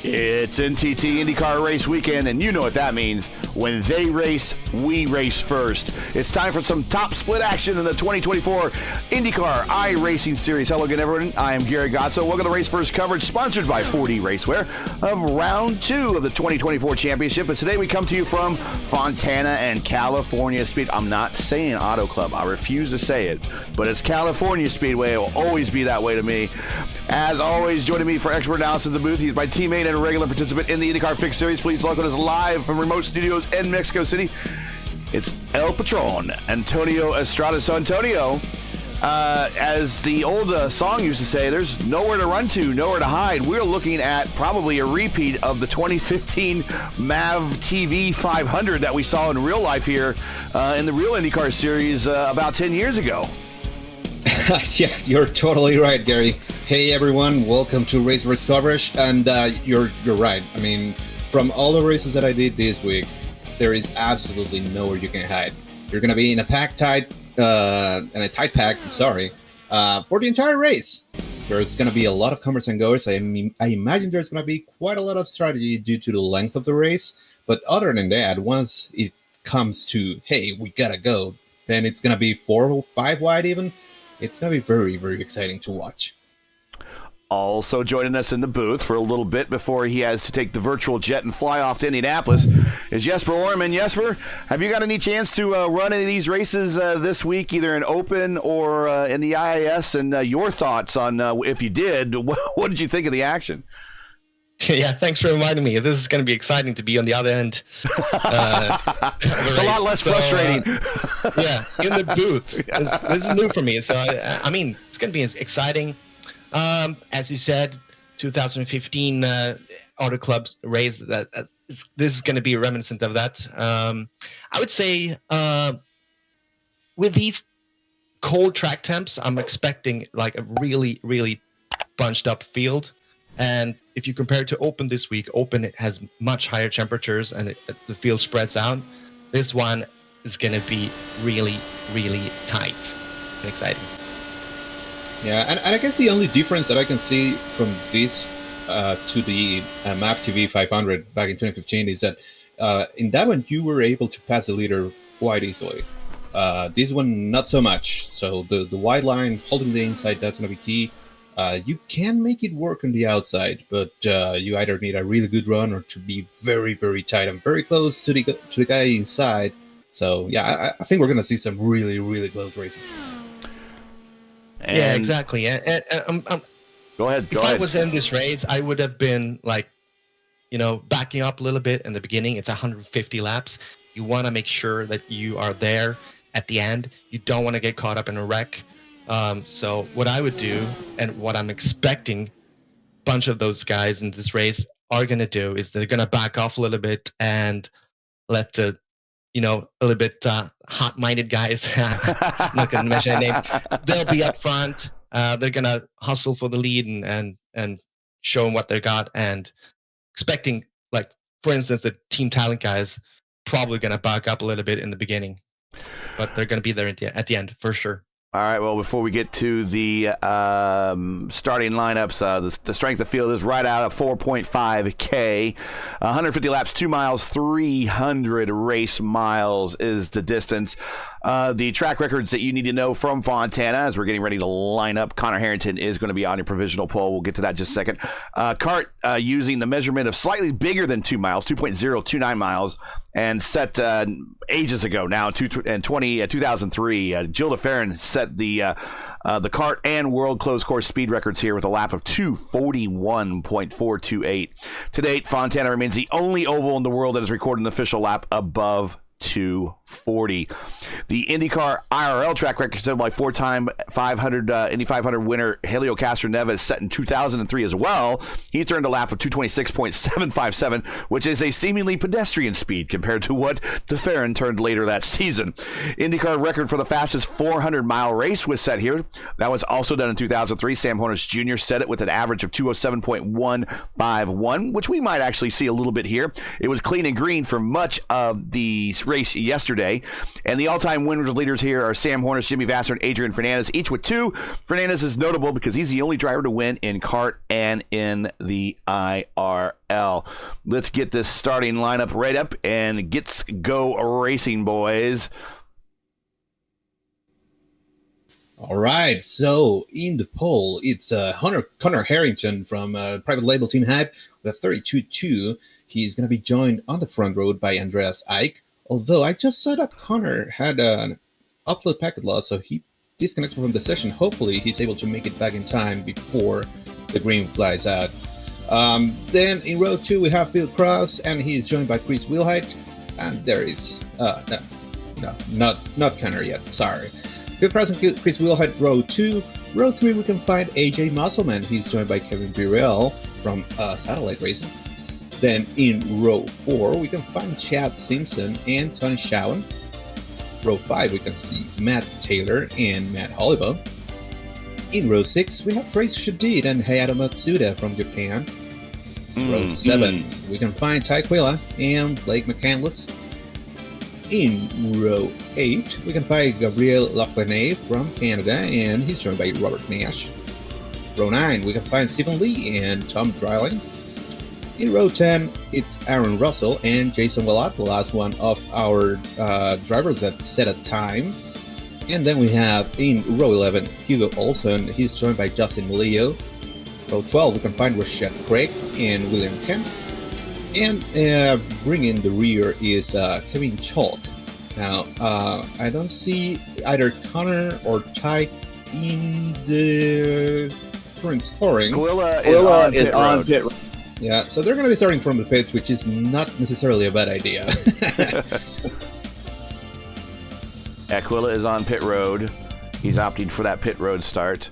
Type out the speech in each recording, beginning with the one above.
It's NTT IndyCar Race Weekend, and you know what that means. When they race, we race first. It's time for some top split action in the 2024 IndyCar iRacing Series. Hello again, everyone. I am Gary Gotzo. Welcome to Race First coverage, sponsored by 4D Racewear of Round 2 of the 2024 Championship. And today we come to you from Fontana and California Speed. I'm not saying Auto Club. I refuse to say it. But it's California Speedway. It will always be that way to me. As always, joining me for expert analysis in the booth, he's my teammate and a regular participant in the IndyCar Fix Series. Please welcome us live from remote studios in Mexico City. It's El Patron, Antonio Estrada. So, Antonio, as the old song used to say, there's nowhere to run to, nowhere to hide. We're looking at probably a repeat of the 2015 MAV TV 500 that we saw in real life here in the real IndyCar Series about 10 years ago. Yeah, you're totally right, Gary. Hey, everyone. Welcome to Race First coverage. And you're right. I mean, from all the races that I did this week, there is absolutely nowhere you can hide. You're going to be in a tight pack, for the entire race. There's going to be a lot of comers and goers. I imagine there's going to be quite a lot of strategy due to the length of the race. But other than that, once it comes to, hey, we got to go, then it's going to be 4 or 5 wide even. It's going to be very, very exciting to watch. Also joining us in the booth for a little bit before he has to take the virtual jet and fly off to Indianapolis is Jesper Orman. Jesper, have you got any chance to run any of these races this week, either in Open or in the IIS? And your thoughts on, if you did, what did you think of the action? Yeah, thanks for reminding me. This is going to be exciting to be on the other end. It's a lot less frustrating. Yeah, in the booth. Yes. This is new for me. So, I mean, it's going to be exciting. As you said, 2015 Auto Club's race. This is going to be reminiscent of that. I would say with these cold track temps, I'm expecting like a really, really bunched up field. And if you compare it to Open this week, Open it has much higher temperatures and the field spreads out. This one is going to be really, really tight and exciting. Yeah, and I guess the only difference that I can see from this to the MAV TV 500 back in 2015 is that in that one you were able to pass the leader quite easily. This one, not so much. So the wide line, holding the inside, that's going to be key. You can make it work on the outside, but you either need a really good run or to be very, very tight and very close to the guy inside. So, yeah, I think we're going to see some really, really close racing. Yeah, exactly. Go ahead. If I was in this race, I would have been like, backing up a little bit in the beginning. It's 150 laps. You want to make sure that you are there at the end. You don't want to get caught up in a wreck. So what I would do, and what I'm expecting a bunch of those guys in this race are going to do, is they're going to back off a little bit and let the, a little bit hot-minded guys, I'm not going to mention their names, they'll be up front. They're going to hustle for the lead and show them what they got, and expecting, like, for instance, the Team Talent guys probably going to back up a little bit in the beginning, but they're going to be there at the end for sure. All right, well, before we get to the starting lineups, the strength of field is right out of 4.5K. 150 laps, 2 miles, 300 race miles is the distance. The track records that you need to know from Fontana as we're getting ready to line up. Connor Harrington is going to be on your provisional pole. We'll get to that in just a second. Kart using the measurement of slightly bigger than 2 miles, 2.029 miles, and set ages ago now, in 2003. Jill DeFerrin set the kart and world closed course speed records here with a lap of 2:41.428. To date, Fontana remains the only oval in the world that has recorded an official lap above 2:40. The IndyCar IRL track record set by four-time Indy 500 winner Helio Castroneves set in 2003 as well. He turned a lap of 2:26.757, which is a seemingly pedestrian speed compared to what DeFerrin turned later that season. IndyCar record for the fastest 400-mile race was set here. That was also done in 2003. Sam Hornish Jr. set it with an average of 2:07.151, which we might actually see a little bit here. It was clean and green for much of the race yesterday, and the all-time winners leaders here are Sam Hornish, Jimmy Vasser, and Adrian Fernandez, each with 2. Fernandez is notable because he's the only driver to win in kart and in the IRL. Let's get this starting lineup right up and get go racing, boys. All right, so in the pole, it's Connor Harrington from private label Team Hype with a 32.2. He's going to be joined on the front row by Andreas Eick. Although I just saw that Connor had an upload packet loss, so he disconnected from the session. Hopefully, he's able to make it back in time before the green flies out. Then in row 2, we have Phil Krause, and he's joined by Chris Wilhite. And there is... not Connor yet, sorry. Phil Krause and Chris Wilhite, row 2. Row 3, we can find AJ Musselman. He's joined by Kevin Burrell from Satellite Racing. Then in row 4, we can find Chad Simpson and Tony Shawan. Row 5, we can see Matt Taylor and Matt Hollibaugh. In row 6, we have Trace Shadid and Hayato Matsuda from Japan. Row 7, we can find Ty Quilla and Blake McCandless. In row 8, we can find Gabriel Lafreniere from Canada, and he's joined by Robert Nash. Row 9, we can find Stephen Lee and Tom Dryling. In row 10, it's Aaron Russell and Jason Willott, the last one of our drivers that set a time. And then we have in row 11, Hugo Olsen. He's joined by Justin Leo. Row 12, we can find Rashad Craig and William Kemp. And bringing the rear is Kevin Chalk. Now, I don't see either Connor or Ty in the current scoring. Quilla is on pit road. Yeah, so they're going to be starting from the pits, which is not necessarily a bad idea. Quilla is on pit road. He's opting for that pit road start.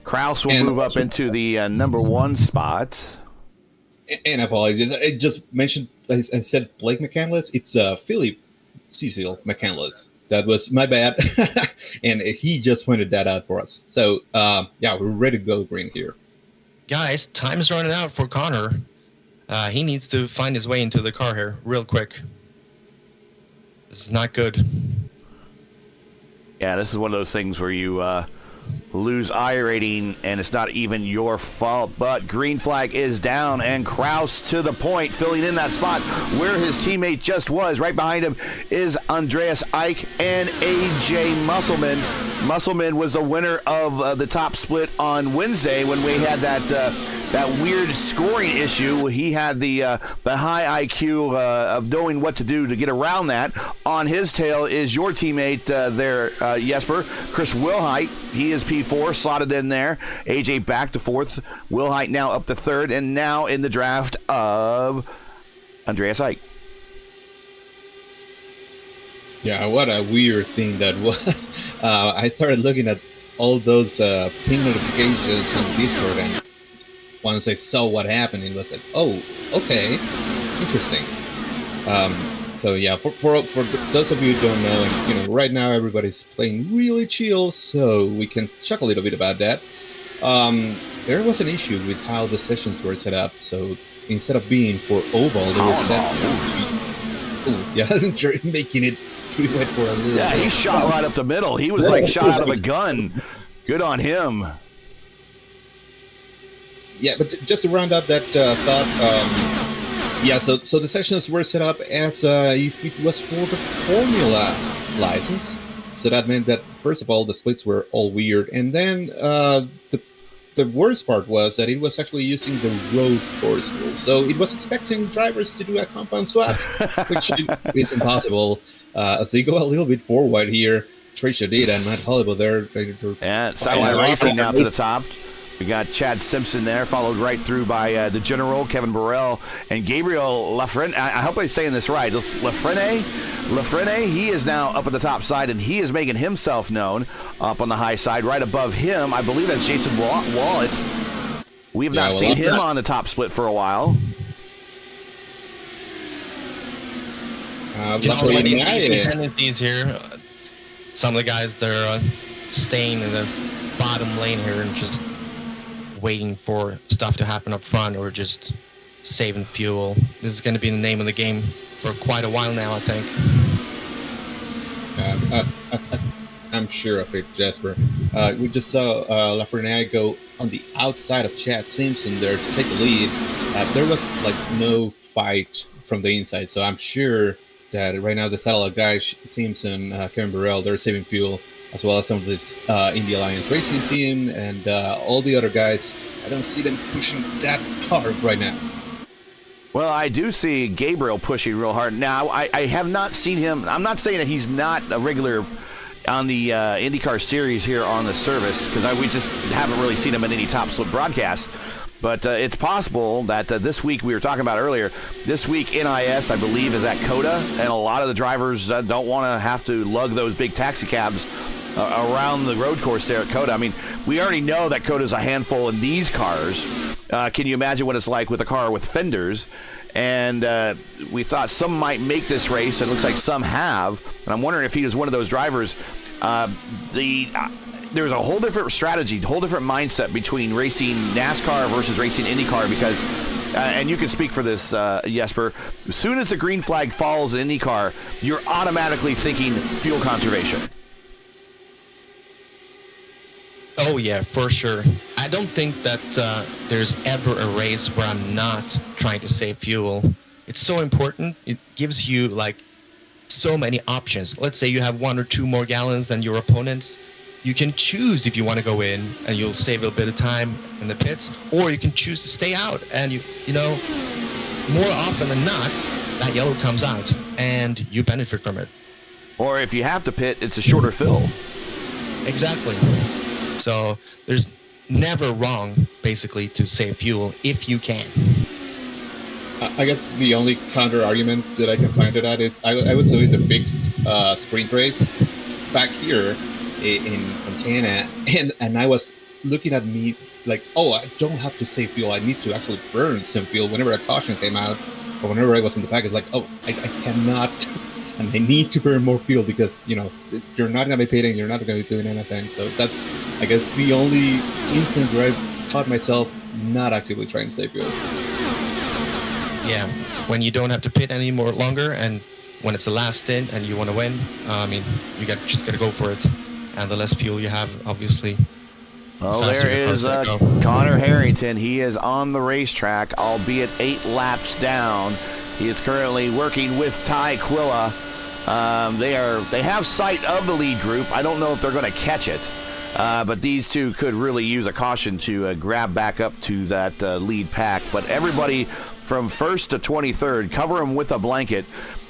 Kraus will move up into the number 1 spot. And apologies, I just mentioned, I said Blake McCandless. It's Philip Cecil McCandless. That was my bad. And he just pointed that out for us. So, yeah, we're ready to go green here. Guys, time is running out for Connor. He needs to find his way into the car here real quick. This is not good. Yeah, this is one of those things where you lose iRating, and it's not even your fault. But green flag is down, and Kraus to the point, filling in that spot where his teammate just was. Right behind him is Andreas Eich and AJ Musselman. Musselman was the winner of the top split on Wednesday when we had that weird scoring issue. He had the high IQ of knowing what to do to get around that. On his tail is your teammate there, Jesper, Chris Wilhite. He is P4, slotted in there. AJ back to fourth. Wilhite now up to third, and now in the draft of Andreas Eich. Yeah, what a weird thing that was. I started looking at all those ping notifications on Discord, and once I saw what happened, it was like, oh, okay, interesting. So yeah, for those of you who don't know, and right now everybody's playing really chill, so we can talk a little bit about that. There was an issue with how the sessions were set up. So instead of being for oval, they were set. Making it too wet for a little. Yeah, he shot right up the middle. He was like shot out of a gun. Good on him. Yeah, but just to round up that thought, yeah, so the sessions were set up as if it was for the Formula license. So that meant that, first of all, the splits were all weird. And then the worst part was that it was actually using the road course rule. So it was expecting drivers to do a compound swap, which is impossible. As they go a little bit forward here, Tricia did, and Matt Hollible there. Yeah, Satellite Racing now to the top. We got Chad Simpson there, followed right through by the General, Kevin Burrell, and Gabriel Lafrene. I hope I'm saying this right. Lafrene, he is now up at the top side, and he is making himself known up on the high side. Right above him, I believe that's Jason Wallet. We have not seen him on the top split for a while. Already see some tendencies here. Some of the guys, they're staying in the bottom lane here and just waiting for stuff to happen up front, or just saving fuel. This is going to be the name of the game for quite a while now, I think. I'm sure of it, Jasper. We just saw Lafreniere go on the outside of Chad Simpson there to take the lead. There was no fight from the inside, so I'm sure that right now the satellite guys, Simpson, Kevin Burrell, they're saving fuel, as well as some of this Indy Alliance racing team and all the other guys. I don't see them pushing that hard right now. Well, I do see Gabriel pushing real hard. Now, I have not seen him. I'm not saying that he's not a regular on the IndyCar Series here on the service, because we just haven't really seen him in any top slip broadcasts. But it's possible that this week, we were talking about earlier, this week NIS, I believe, is at COTA, and a lot of the drivers don't want to have to lug those big taxi cabs around the road course there at COTA. I mean, we already know that COTA is a handful in these cars. Can you imagine what it's like with a car with fenders? And we thought some might make this race, and it looks like some have. And I'm wondering if he was one of those drivers. There's a whole different strategy, whole different mindset between racing NASCAR versus racing IndyCar, because, and you can speak for this, Jesper, as soon as the green flag falls in IndyCar, you're automatically thinking fuel conservation. Oh, yeah, for sure. I don't think that there's ever a race where I'm not trying to save fuel. It's so important. It gives you, so many options. Let's say you have 1 or 2 more gallons than your opponents. You can choose if you want to go in and you'll save a bit of time in the pits, or you can choose to stay out, and more often than not, that yellow comes out and you benefit from it. Or if you have to pit, it's a shorter fill. Exactly. So there's never wrong, basically, to save fuel if you can. I guess the only counter argument that I can find to that is I was doing the fixed sprint race back here in Fontana, and I was looking at me like, oh, I don't have to save fuel. I need to actually burn some fuel whenever a caution came out, or whenever I was in the pack. It's like, oh, I cannot, and I need to burn more fuel because, you're not going to be pitting, you're not going to be doing anything. So that's, I guess, the only instance where I've caught myself not actively trying to save fuel. Yeah, when you don't have to pit any more longer, and when it's the last stint and you want to win, you just got to go for it. And the less fuel you have, obviously, Well, faster there the is cars go. Connor Harrington. He is on the racetrack, albeit 8 laps down. He is currently working with Ty Quilla. They have sight of the lead group. I don't know if they're going to catch it, but these two could really use a caution to grab back up to that lead pack. But everybody from 1st to 23rd, cover them with a blanket.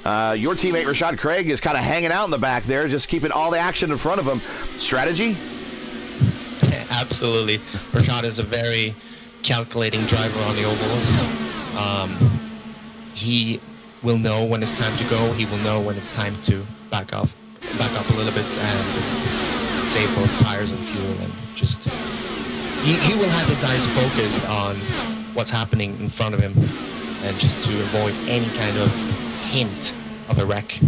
Your teammate Rashad Craig is kind of hanging out in the back there, just keeping all the action in front of him. Strategy? Absolutely. Rashad is a very calculating driver on the ovals. He will know when it's time to go. He will know when it's time to back up a little bit and save both tires and fuel, and just he will have his eyes focused on what's happening in front of him, and just to avoid any kind of hint of a wreck.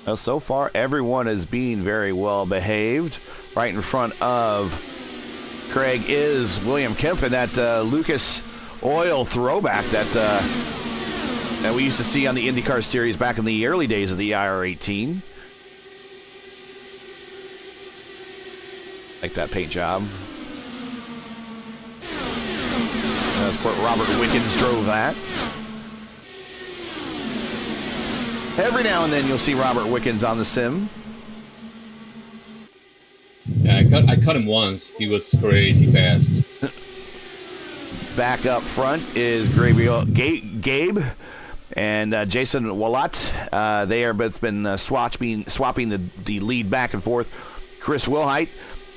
Well, so far, everyone is being very well behaved. Right in front of Craig is William Kempf, that Lucas Oil throwback that we used to see on the IndyCar Series back in the early days of the IR18. Like that paint job. Of course, Robert Wickens drove that. Every now and then you'll see Robert Wickens on the sim. Yeah, I cut him once. He was crazy fast. Back up front is Gabe and Jason Wallat. They are both been swapping the lead back and forth. Chris Wilhite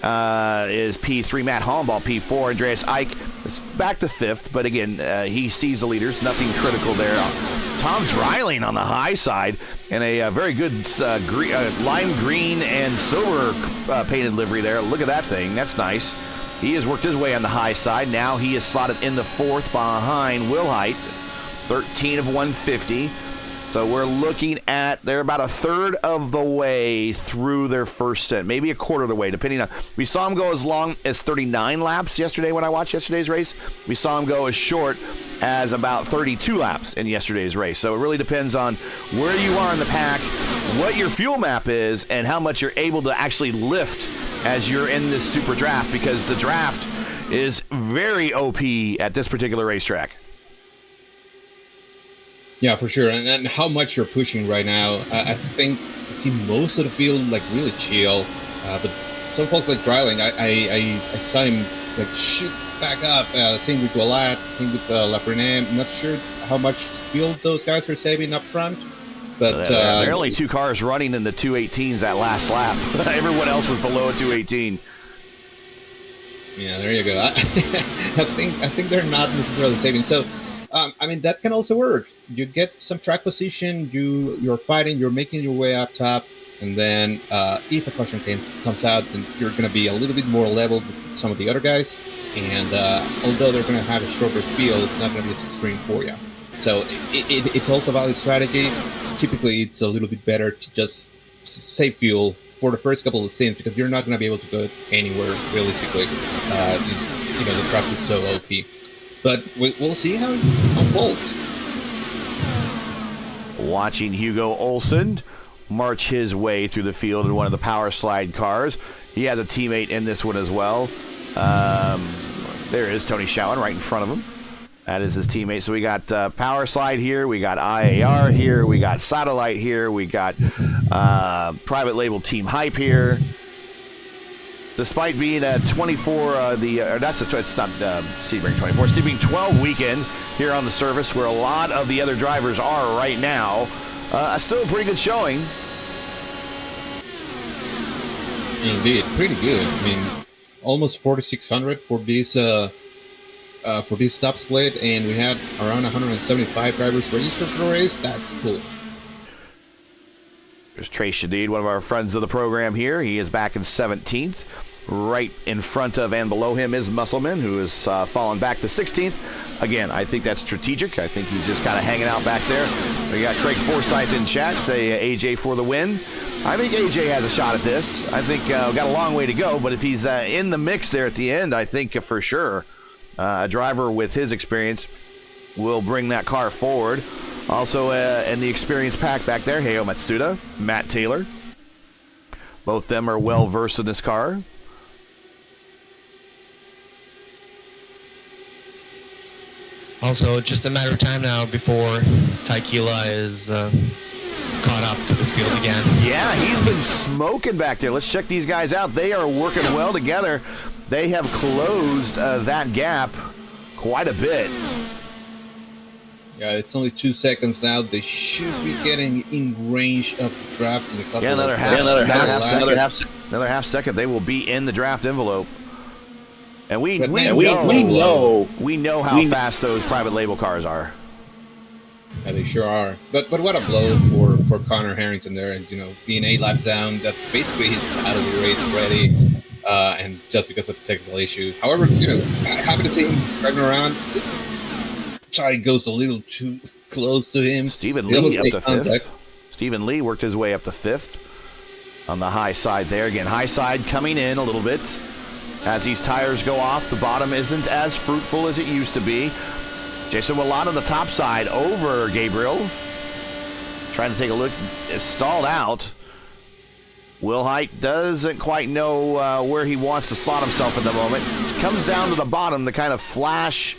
is P3. Matt Hollenball, P4. Andreas Eich is back to 5th, but again, he sees the leaders. Nothing critical there. Tom Dreiling on the high side in a very good lime green and silver painted livery there. Look at that thing. That's nice. He has worked his way on the high side. Now he is slotted in the 4th behind Wilhite, 13 of 150. So we're looking at, they're about a third of the way through their first set, maybe a quarter of the way, depending on. We saw him go as long as 39 laps yesterday when I watched yesterday's race. We saw him go as short as about 32 laps in yesterday's race. So it really depends on where you are in the pack, what your fuel map is, and how much you're able to actually lift as you're in this super draft, because the draft is very OP at this particular racetrack. Yeah, for sure. And how much you're pushing right now, I think I see most of the field like really chill. But some folks like Dreiling, I saw him like shoot back up. Same with Wallat, same with Lafreniere. I'm not sure how much fuel those guys are saving up front. But there are only 2 cars running in the 218s that last lap. Everyone else was below a 218. Yeah, there you go. I think they're not necessarily saving. So, I mean, that can also work. You get some track position, you're fighting, you're making your way up top, and then if a caution comes out, then you're going to be a little bit more level with some of the other guys. And although they're going to have a shorter field, it's not going to be as extreme for you. So it's also a valid strategy. Typically, it's a little bit better to just save fuel for the first couple of stints, because you're not going to be able to go anywhere realistically, since the track is so OP. But we'll see how it unfolds. Watching Hugo Olsen march his way through the field in one of the power slide cars. He has a teammate in this one as well. There is Tony Schowen right in front of him. That is his teammate. So we got power slide here. We got IAR here. We got satellite here. We got private label team hype here. Despite being a 24, it's not Sebring 24, Sebring 12 weekend here on the service, where a lot of the other drivers are right now, still a pretty good showing. Indeed, pretty good. I mean, almost 4,600 for this top split, and we had around 175 drivers registered for the race. That's cool. There's Trey Shadid, one of our friends of the program here. He is back in 17th. Right in front of and below him is Musselman, who has fallen back to 16th. Again, I think that's strategic. I think he's just kind of hanging out back there. We got Craig Forsyth in chat, say AJ for the win. I think AJ has a shot at this. I think got a long way to go, but if he's in the mix there at the end, I think for sure a driver with his experience will bring that car forward. Also in the experience pack back there, Heyo Matsuda, Matt Taylor. Both them are well versed in this car. Also, just a matter of time now before Taikila is caught up to the field again. Yeah, he's been smoking back there. Let's check these guys out. They are working well together. They have closed that gap quite a bit. Yeah, it's only 2 seconds now. They should be getting in range of the draft in a couple Another of half second. They will be in the draft envelope. And we know how fast those private label cars are. Yeah, they sure are. But what a blow for Connor Harrington there, and being 8 laps down. That's basically he's out of the race already, and just because of the technical issue. However, happy to see him driving around. Chai goes a little too close to him. Stephen Lee up to fifth. Stephen Lee worked his way up to fifth on the high side there. Again, high side coming in a little bit. As these tires go off, the bottom isn't as fruitful as it used to be. Jason Willott on the top side over Gabriel. Trying to take a look. Is stalled out. Will Height doesn't quite know where he wants to slot himself at the moment. Comes down to the bottom to kind of flash.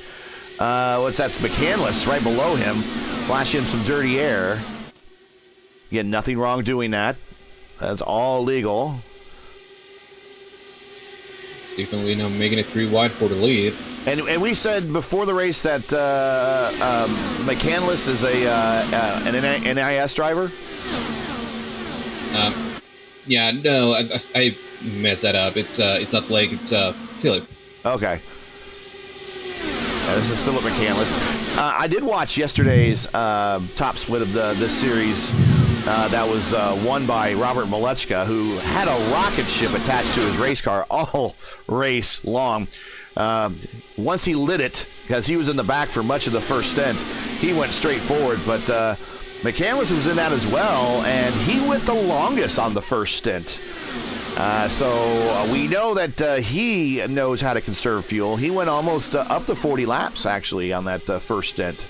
That's McCandless right below him. Flash him some dirty air. Again, nothing wrong doing that. That's all legal. Stephen Lee now making it 3 wide for the lead. And we said before the race that McCandless is an NIS driver? Yeah, no, I messed that up. It's not Blake, it's Philip. Okay. This is Philip McCandless. I did watch yesterday's top split of this series that was won by Robert Malechka, who had a rocket ship attached to his race car all race long. Once he lit it, because he was in the back for much of the first stint, he went straight forward. But McCandless was in that as well, and he went the longest on the first stint. So we know that he knows how to conserve fuel. He went almost up to 40 laps, actually, on that first stint.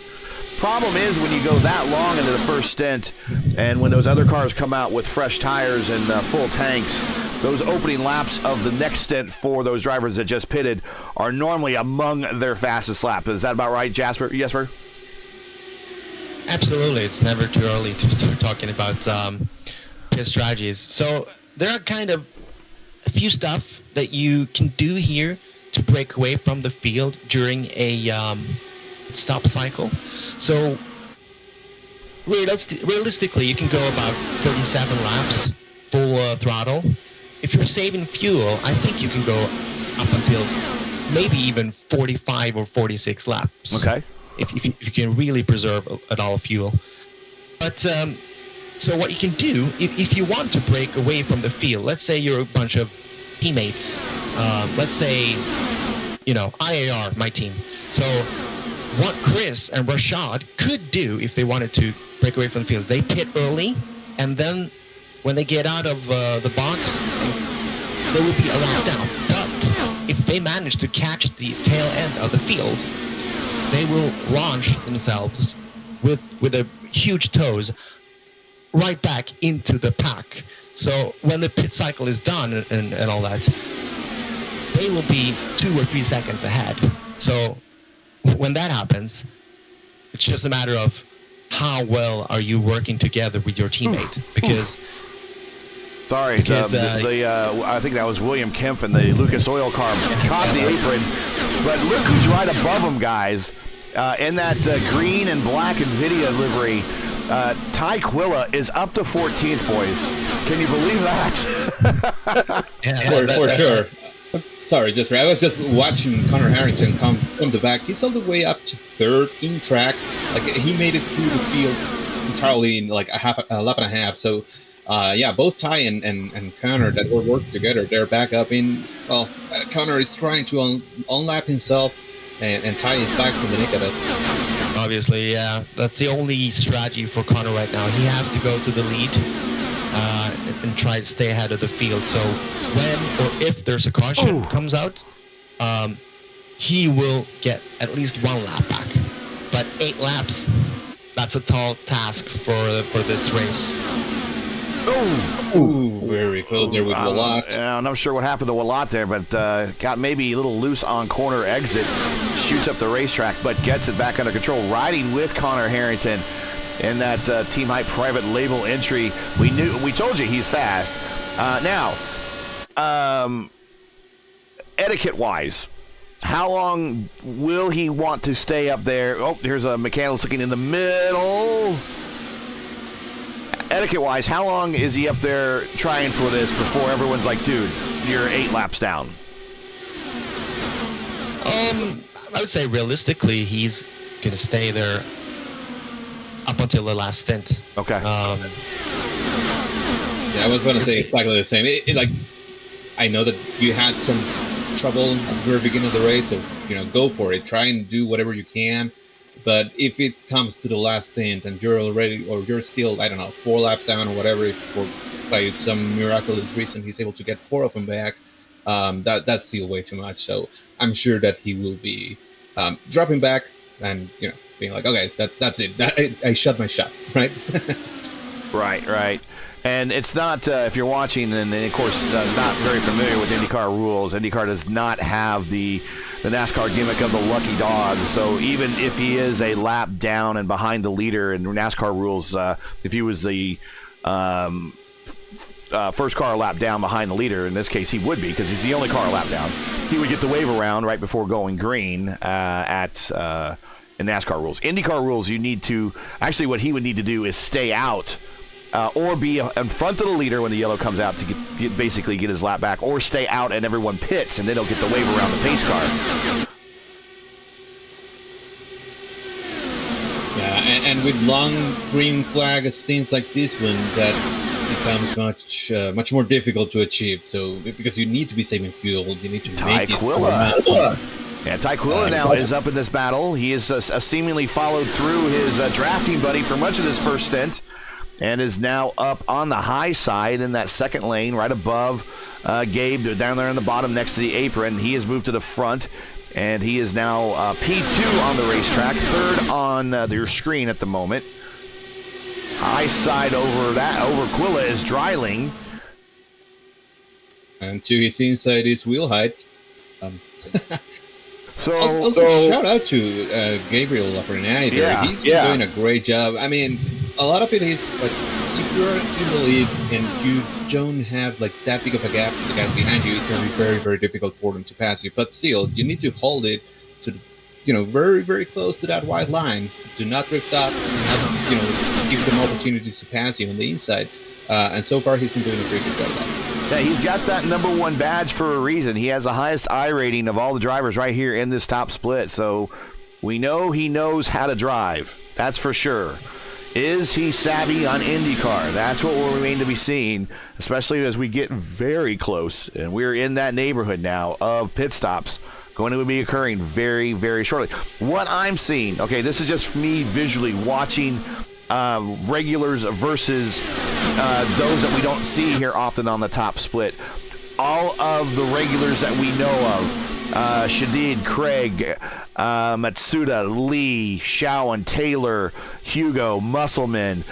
Problem is when you go that long into the first stint, and when those other cars come out with fresh tires and full tanks, those opening laps of the next stint for those drivers that just pitted are normally among their fastest laps. Is that about right, Jesper? Absolutely. It's never too early to start talking about pit strategies. So there are kind of a few stuff that you can do here to break away from the field during a stop cycle. So realistically, you can go about 37 laps full throttle. If you're saving fuel, I think you can go up until maybe even 45 or 46 laps. Okay. If you can really preserve a lot of fuel. But so what you can do, if you want to break away from the field, let's say you're a bunch of teammates. Let's say, IAR, my team. So what Chris and Rashad could do if they wanted to break away from the field is they pit early, and then when they get out of the box, they will be a lap down. But if they manage to catch the tail end of the field, they will launch themselves with a huge toes right back into the pack. So when the pit cycle is done and all that, they will be 2 or 3 seconds ahead. So when that happens, it's just a matter of how well are you working together with your teammate. Because I think that was William Kempf in the Lucas Oil car caught the apron. But look who's right above him, guys. In that green and black NVIDIA livery, Taikila is up to 14th, boys. Can you believe that? For sure. Sorry, Jesper. I was just watching Connor Harrington come from the back. He's all the way up to 3rd in track. Like, he made it through the field entirely in like a lap and a half. So, both Ty and Connor that were working together, they're back up in. Well, Connor is trying to unlap himself, and Ty is back from the nick of it. Obviously, yeah. That's the only strategy for Connor right now. He has to go to the lead and try to stay ahead of the field. So when or if there's a caution comes out, he will get at least 1 lap back. But 8 laps, that's a tall task for this race. Oh, Ooh, very close there with Walat. I'm not sure what happened to Walat there, but got maybe a little loose on corner exit. Shoots up the racetrack, but gets it back under control. Riding with Connor Harrington in that Team Hype private label entry. We told you he's fast. Now, etiquette-wise, how long will he want to stay up there? Oh, here's a mechanic looking in the middle. Etiquette-wise, how long is he up there trying for this before everyone's like, dude, you're 8 laps down? I would say realistically, he's going to stay there up until the last stint. Okay. Yeah, I was going to say exactly the same. I know that you had some trouble at the very beginning of the race, so go for it. Try and do whatever you can. But if it comes to the last stint and you're still, I don't know, 4 laps down or whatever, if by some miraculous reason he's able to get 4 of them back, that's still way too much. So I'm sure that he will be dropping back and being like, okay, that's it. I shot my shot, right? Right. And it's not, if you're watching and of course not very familiar with IndyCar rules, IndyCar does not have the NASCAR gimmick of the lucky dog. So even if he is a lap down and behind the leader in NASCAR rules, if he was the first car a lap down behind the leader, in this case he would be because he's the only car a lap down, he would get the wave around right before going green in NASCAR rules. IndyCar rules, what he would need to do is stay out or be in front of the leader when the yellow comes out to basically get his lap back, or stay out and everyone pits and then he'll get the wave around the pace car. Yeah, and with long green flag stints like this one, that becomes much more difficult to achieve. So because you need to be saving fuel, you need to make it. Yeah, Ty Quilla now is up in this battle. He is seemingly followed through his drafting buddy for much of this first stint, and is now up on the high side in that second lane, right above Gabe, down there in the bottom next to the apron. He has moved to the front, and he is now P2 on the racetrack, third on your screen at the moment. High side over Quilla is Dreiling. And to his inside is wheel height. So also shout out to Gabriel Lafreniere. Yeah, he's doing a great job. I mean, a lot of it is like if you're in the lead and you don't have like that big of a gap to the guys behind you, it's going to be very, very difficult for them to pass you. But still, you need to hold it to, very, very close to that white line. Do not drift up. Do not, give them opportunities to pass you on the inside. And so far, he's been doing a pretty good job of that. Yeah, he's got that #1 badge for a reason. He has the highest I rating of all the drivers right here in this top split. So we know he knows how to drive. That's for sure. Is he savvy on IndyCar? That's what will remain to be seen, especially as we get very close. And we're in that neighborhood now of pit stops going to be occurring very, very shortly. What I'm seeing, okay, this is just me visually watching regulars versus those that we don't see here often on the top split. All of the regulars that we know of, Shadid, Craig, Matsuda, Lee, Shawan, Taylor, Hugo, Musselman,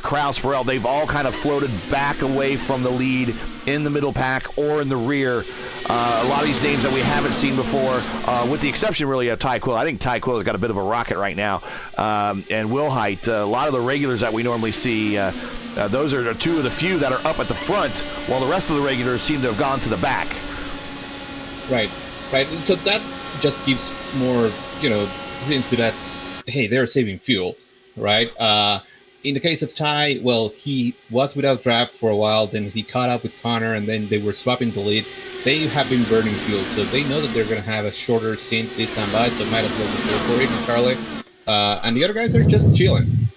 Kraus, Farrell, they've all kind of floated back away from the lead in the middle pack or in the rear. A lot of these names that we haven't seen before, with the exception really of Ty Quill. I think Ty Quill has got a bit of a rocket right now. And Will Height, a lot of the regulars that we normally see, those are two of the few that are up at the front, while the rest of the regulars seem to have gone to the back. Right. So that just gives more, hints to that, hey, they're saving fuel, right? In the case of Ty, well, he was without draft for a while, then he caught up with Connor, and then they were swapping the lead. They have been burning fuel, so they know that they're going to have a shorter stint this time by, so might as well just go for it, Charlie. And the other guys are just chilling.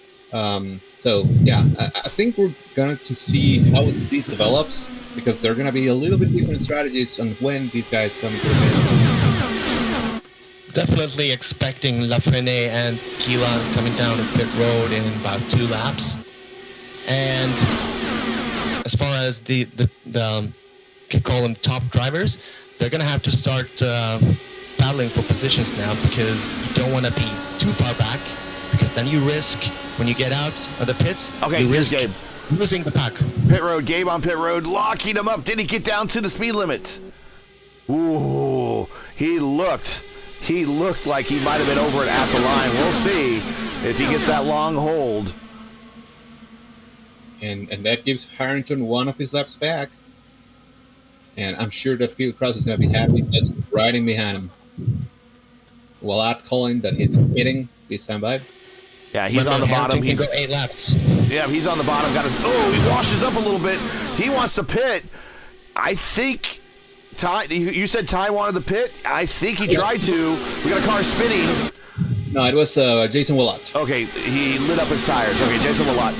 So, yeah, I think we're going to see how this develops, because there are going to be a little bit different strategies on when these guys come into the pits. Definitely expecting Lafreniere and Keelan coming down the pit road in about 2 laps. And as far as the call them top drivers, they're going to have to start battling for positions now, because you don't want to be too far back, because then you risk, when you get out of the pits, okay, you risk Gabe. losing the pack. Pit road, Gabe on pit road, locking him up. Did he get down to the speed limit? Ooh, he looked like he might have been over it at the line. We'll see if he gets that long hold. And that gives Harrington one of his laps back. And I'm sure that Field Cross is going to be happy just riding behind him. Willard calling that he's hitting this time by. Yeah, he's on the bottom. He's go 8 laps. Yeah, he's on the bottom. He washes up a little bit. He wants to pit. I think Ty. You said Ty wanted the pit. I think he tried to. We got a car spinning. No, it was Jason Willard. Okay, he lit up his tires. Okay, Jason Willard.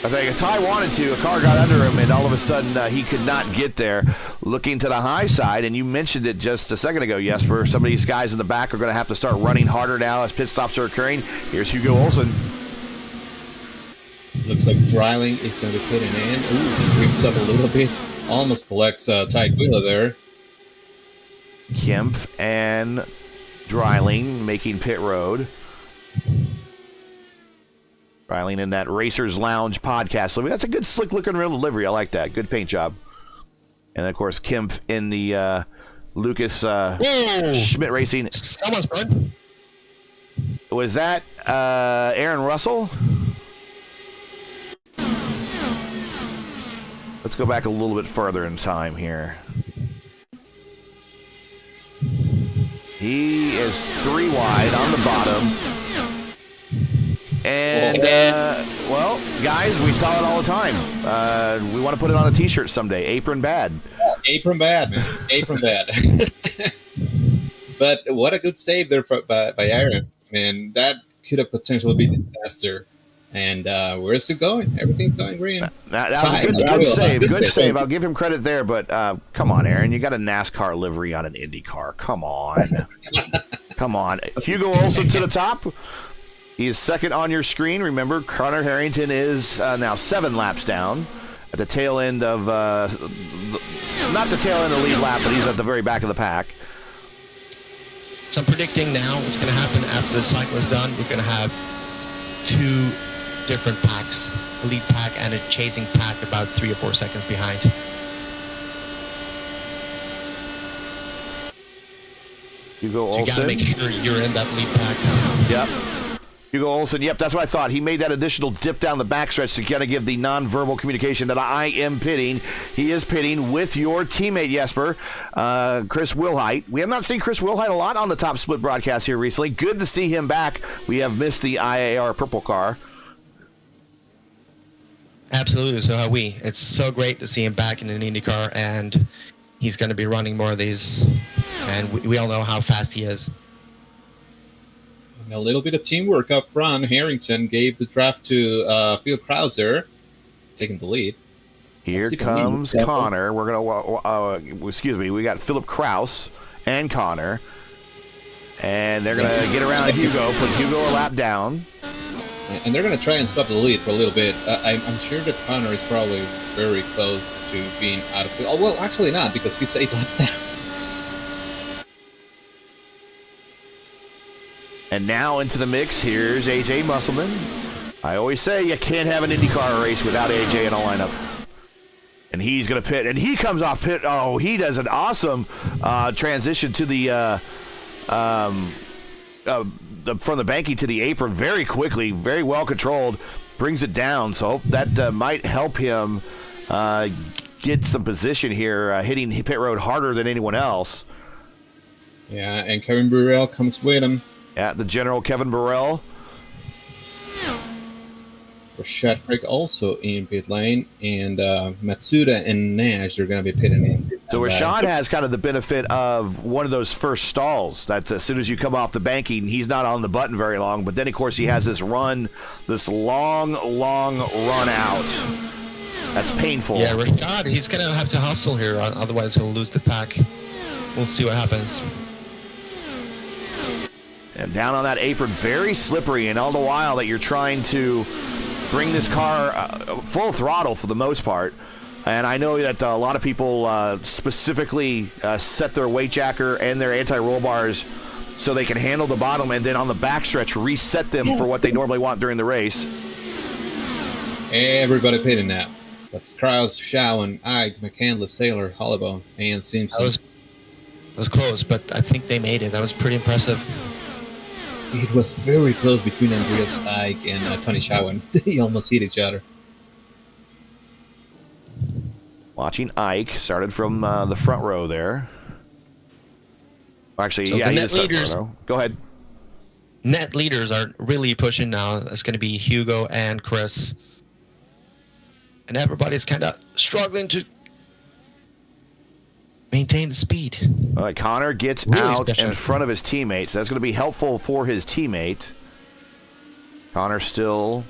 I think if Ty wanted to, a car got under him, and all of a sudden he could not get there. Looking to the high side, and you mentioned it just a second ago, Jesper. Some of these guys in the back are going to have to start running harder now as pit stops are occurring. Here's Hugo Olsen. Looks like Dreiling is going to be pitting in. Ooh, he creeps up a little bit. Almost collects Ty Guila there. Kempf and Dreiling making pit road. Dreiling in that Racers Lounge podcast. So that's a good slick-looking real livery. I like that. Good paint job. And, of course, Kempf in the Lucas Schmidt Racing. Someone's burned. Was that Aaron Russell? Let's go back a little bit further in time here. He is 3 wide on the bottom. And, well, guys, we saw it all the time. We want to put it on a T-shirt someday. Apron bad. Apron bad, man. Apron bad. But what a good save there by Aaron. Man, that could have potentially been a disaster. And where's it going? Everything's going green. That was a good save. Good save. I'll give him credit there. But come on, Aaron. You got a NASCAR livery on an IndyCar. Come on. Come on. Hugo Olsen to the top. He is second on your screen. Remember, Connor Harrington is now 7 laps down at the tail end of, not the tail end of the lead lap, but he's at the very back of the pack. So I'm predicting now what's going to happen after the cycle is done. You're going to have 2 different packs, a lead pack and a chasing pack about 3 or 4 seconds behind. Hugo Olsen. You got to make sure you're in that lead pack. Yep. Hugo Olsen, yep, that's what I thought. He made that additional dip down the backstretch to kind of give the nonverbal communication that I am pitting. He is pitting with your teammate, Jesper, Chris Wilhite. We have not seen Chris Wilhite a lot on the Top Split broadcast here recently. Good to see him back. We have missed the IAR purple car. Absolutely, so have we. It's so great to see him back in an IndyCar, and he's going to be running more of these, and we all know how fast he is. A little bit of teamwork up front. Harrington gave the draft to Phil Krauser, taking the lead. Here comes Connor. We're gonna we got Philip Kraus and Connor, and they're gonna get around Hugo, put Hugo a lap down, and they're gonna try and stop the lead for a little bit. I'm sure that Connor is probably very close to being out of. Oh well, actually not, because he's 8 laps down. And now into the mix, here's AJ Musselman. I always say you can't have an IndyCar race without AJ in a lineup. And he's going to pit, and he comes off pit. Oh, he does an awesome transition to the from the banking to the apron very quickly, very well controlled, brings it down. So that might help him get some position here, hitting pit road harder than anyone else. Yeah, and Kevin Burrell comes with him. Yeah, the general Kevin Burrell. Rashad Craig also in pit lane, and Matsuda and Nash are going to be pitting in. So Rashad has kind of the benefit of one of those first stalls. That's as soon as you come off the banking, he's not on the button very long. But then, of course, he has this long run out. That's painful. Yeah, Rashad, he's going to have to hustle here, otherwise he'll lose the pack. We'll see what happens. And down on that apron, very slippery, and all the while that you're trying to bring this car full throttle for the most part. And I know that a lot of people specifically set their weight jacker and their anti-roll bars so they can handle the bottom, and then on the backstretch reset them for what they normally want during the race. Everybody pitting now. That's Kraus, Shawan, Ike, McCandless, Taylor, Holloway, and Simpson. That was close, but I think they made it. That was pretty impressive. It was very close between Andreas Ike and Tony Shawan. They almost hit each other. Watching Ike, started from the front row there. Actually, So yeah, the he net just started leaders- front row. Go ahead. Net leaders are really pushing now. It's going to be Hugo and Chris. And everybody's kind of struggling to maintain the speed. All right, Connor gets Really out special. in front of his teammates. That's going to be helpful for his teammate. Connor still,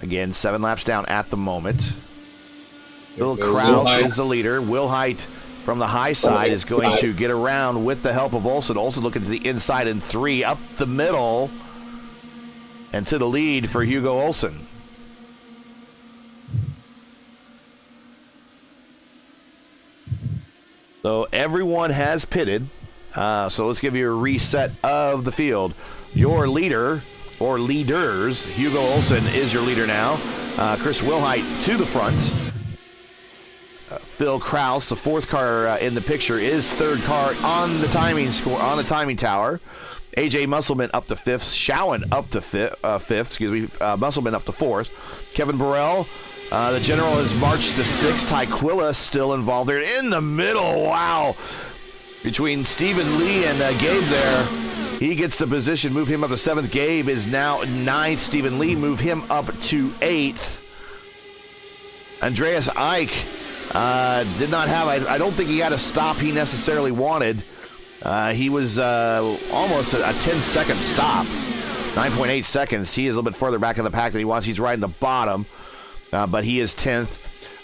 again, 7 laps down at the moment. Bill Kraus is the leader. Will Height from the high side is going to get around with the help of Olsen. Olsen looking to the inside in 3, up the middle, and to the lead for Hugo Olsen. So everyone has pitted. So let's give you a reset of the field. Your leader, or leaders, Hugo Olsen is your leader now. Chris Wilhite to the front. Phil Kraus, the 4th car in the picture, is 3rd car on the timing score, on the timing tower. AJ Musselman up to 5th. Shawan up to 5th. Musselman up to 4th. Kevin Burrell, the general, has marched to 6th. Ty Quilla still involved there. In the middle, wow. Between Stephen Lee and Gabe there. He gets the position, move him up to 7th. Gabe is now 9th. Stephen Lee move him up to 8th. Andreas Ike did not have, I don't think he got a stop he necessarily wanted. He was almost a 10-second stop. 9.8 seconds. He is a little bit further back in the pack than he wants. He's right in the bottom, but he is 10th.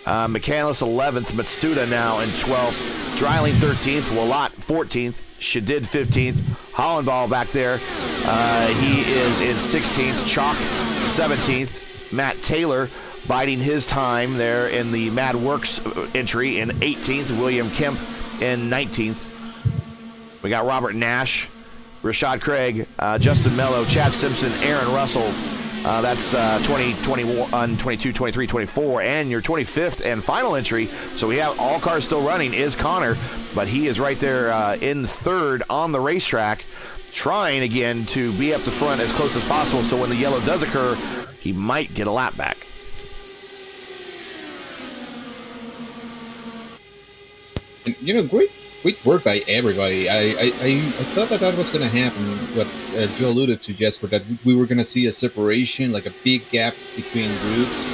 McCandless 11th. Matsuda now in 12th. Dreiling 13th. Willott 14th. Shadid 15th. Hollenball back there. He is in 16th. Chalk 17th. Matt Taylor biding his time there in the Mad Works entry in 18th. William Kemp in 19th. We got Robert Nash, Rashad Craig, Justin Mello, Chad Simpson, Aaron Russell. That's 20, 21, 22, 23, 24, and your 25th and final entry. So we have all cars still running is Connor, but he is right there in 3rd on the racetrack, trying again to be up the front as close as possible. So when the yellow does occur, he might get a lap back. And, great work by everybody. I thought that was going to happen, what Joe alluded to, Jesper, that we were going to see a separation, like a big gap between groups,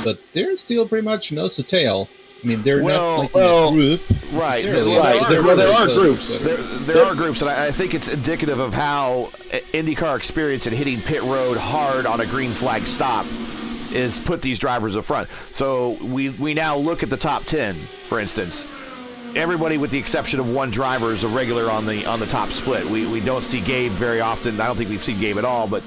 but there's still pretty much nose to tail. I mean, they're not like in a group. Right. There are groups. There are groups, and I think it's indicative of how IndyCar experience in hitting pit road hard on a green flag stop is put these drivers up front. So we now look at the top 10, for instance. Everybody, with the exception of one driver, is a regular on the top split. We don't see Gabe very often. I don't think we've seen Gabe at all, but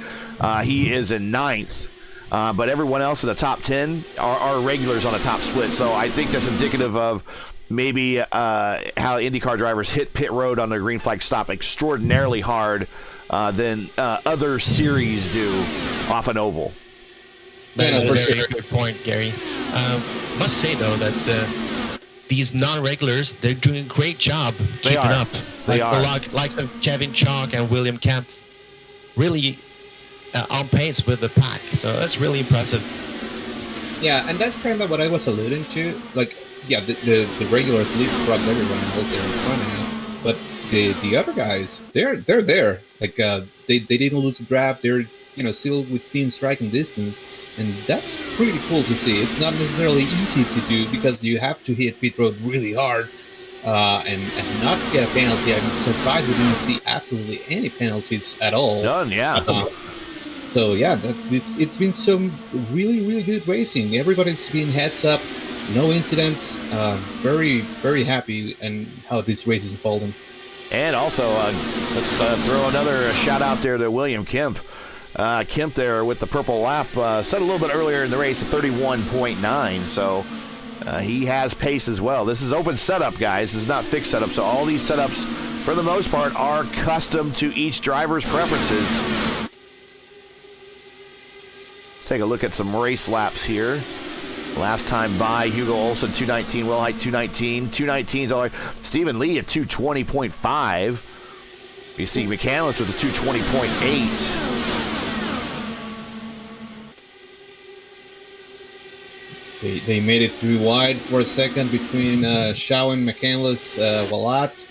he is in 9th. But everyone else in the top 10 are regulars on the top split. So I think that's indicative of maybe how IndyCar drivers hit pit road on the green flag stop extraordinarily hard than other series do off an oval. That is a very good point, Gary. Must say, though, that these non-regulars, they're doing a great job keeping up. They are. Like of Kevin Chalk and William Kemp, really on pace with the pack. So that's really impressive. Yeah, and that's kind of what I was alluding to. Like, yeah, the regulars leapfrog everyone else in front now, but the other guys, they're there. Like, they didn't lose a draft. They're still within striking distance, and that's pretty cool to see. It's not necessarily easy to do because you have to hit pit road really hard and not get a penalty. I'm surprised we didn't see absolutely any penalties at all. None, yeah. So yeah, it's been some really good racing. Everybody's been heads up, no incidents. Very very happy and how this race is unfolding. And also, let's throw another shout out there to William Kemp. Kemp there with the purple lap, set a little bit earlier in the race at 31.9, so he has pace as well. This is open setup, guys. This is not fixed setup, so all these setups, for the most part, are custom to each driver's preferences. Let's take a look at some race laps here. Last time by, Hugo Olsen 219, Will Height 219, 219's all right. Stephen Lee at 220.5. You see McCandless with a 220.8. They made it through wide for a second between Shaw and McCandless. Walat.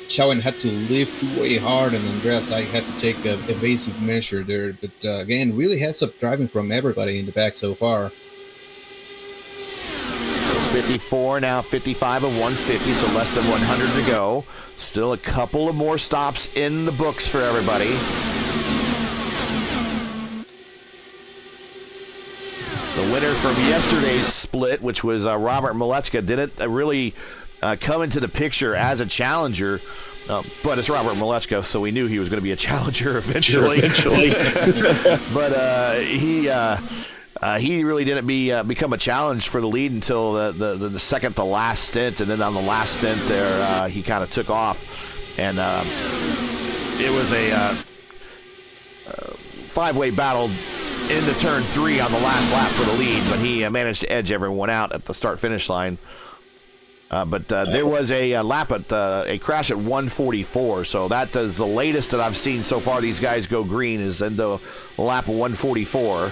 Shawan had to lift way hard, and Andreas I had to take a evasive measure there. But again, really heads up driving from everybody in the back so far. 54 now, 55 of 150, so less than 100 to go. Still a couple of more stops in the books for everybody. The winner from yesterday's split, which was Robert Malechka, didn't really come into the picture as a challenger, but it's Robert Malechka, so we knew he was going to be a challenger eventually. But he really didn't become a challenge for the lead until the second to last stint, and then on the last stint there, he kind of took off, and it was a five-way battle into turn 3 on the last lap for the lead, but he managed to edge everyone out at the start-finish line. But there was a lap at a crash at 144, so that is the latest that I've seen so far. These guys go green is in the lap of 144.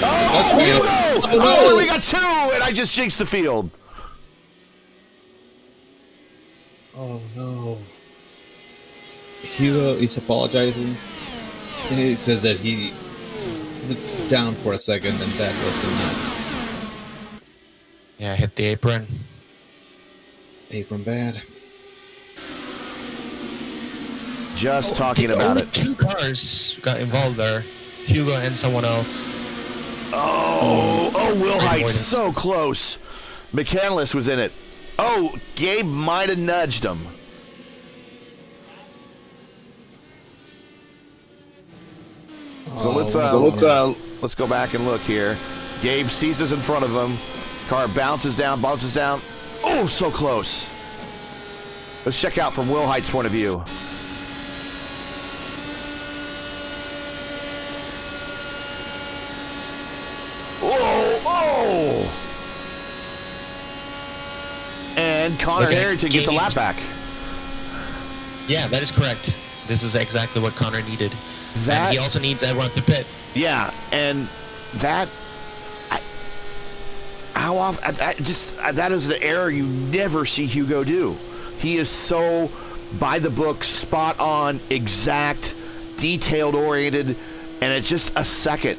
Oh, we got 2, and I just jinxed the field. Oh no! Hugo is apologizing. And he says that he looked down for a second, and that was enough. Yeah, hit the apron. Apron bad. Just talking about only it. 2 cars got involved there. Hugo and someone else. Oh, Will Height, so close. McCandless was in it. Oh, Gabe might have nudged him. So let's go back and look here. Gabe seizes in front of him. Car bounces down. Oh, so close. Let's check out from Will Height's point of view. Oh! And Connor Harrington gets a lap back. Yeah, that is correct. This is exactly what Connor needed. And he also needs everyone to pit. Yeah, and that... How often... that is an error you never see Hugo do. He is so by the book, spot on, exact, detailed oriented, and it's just a second,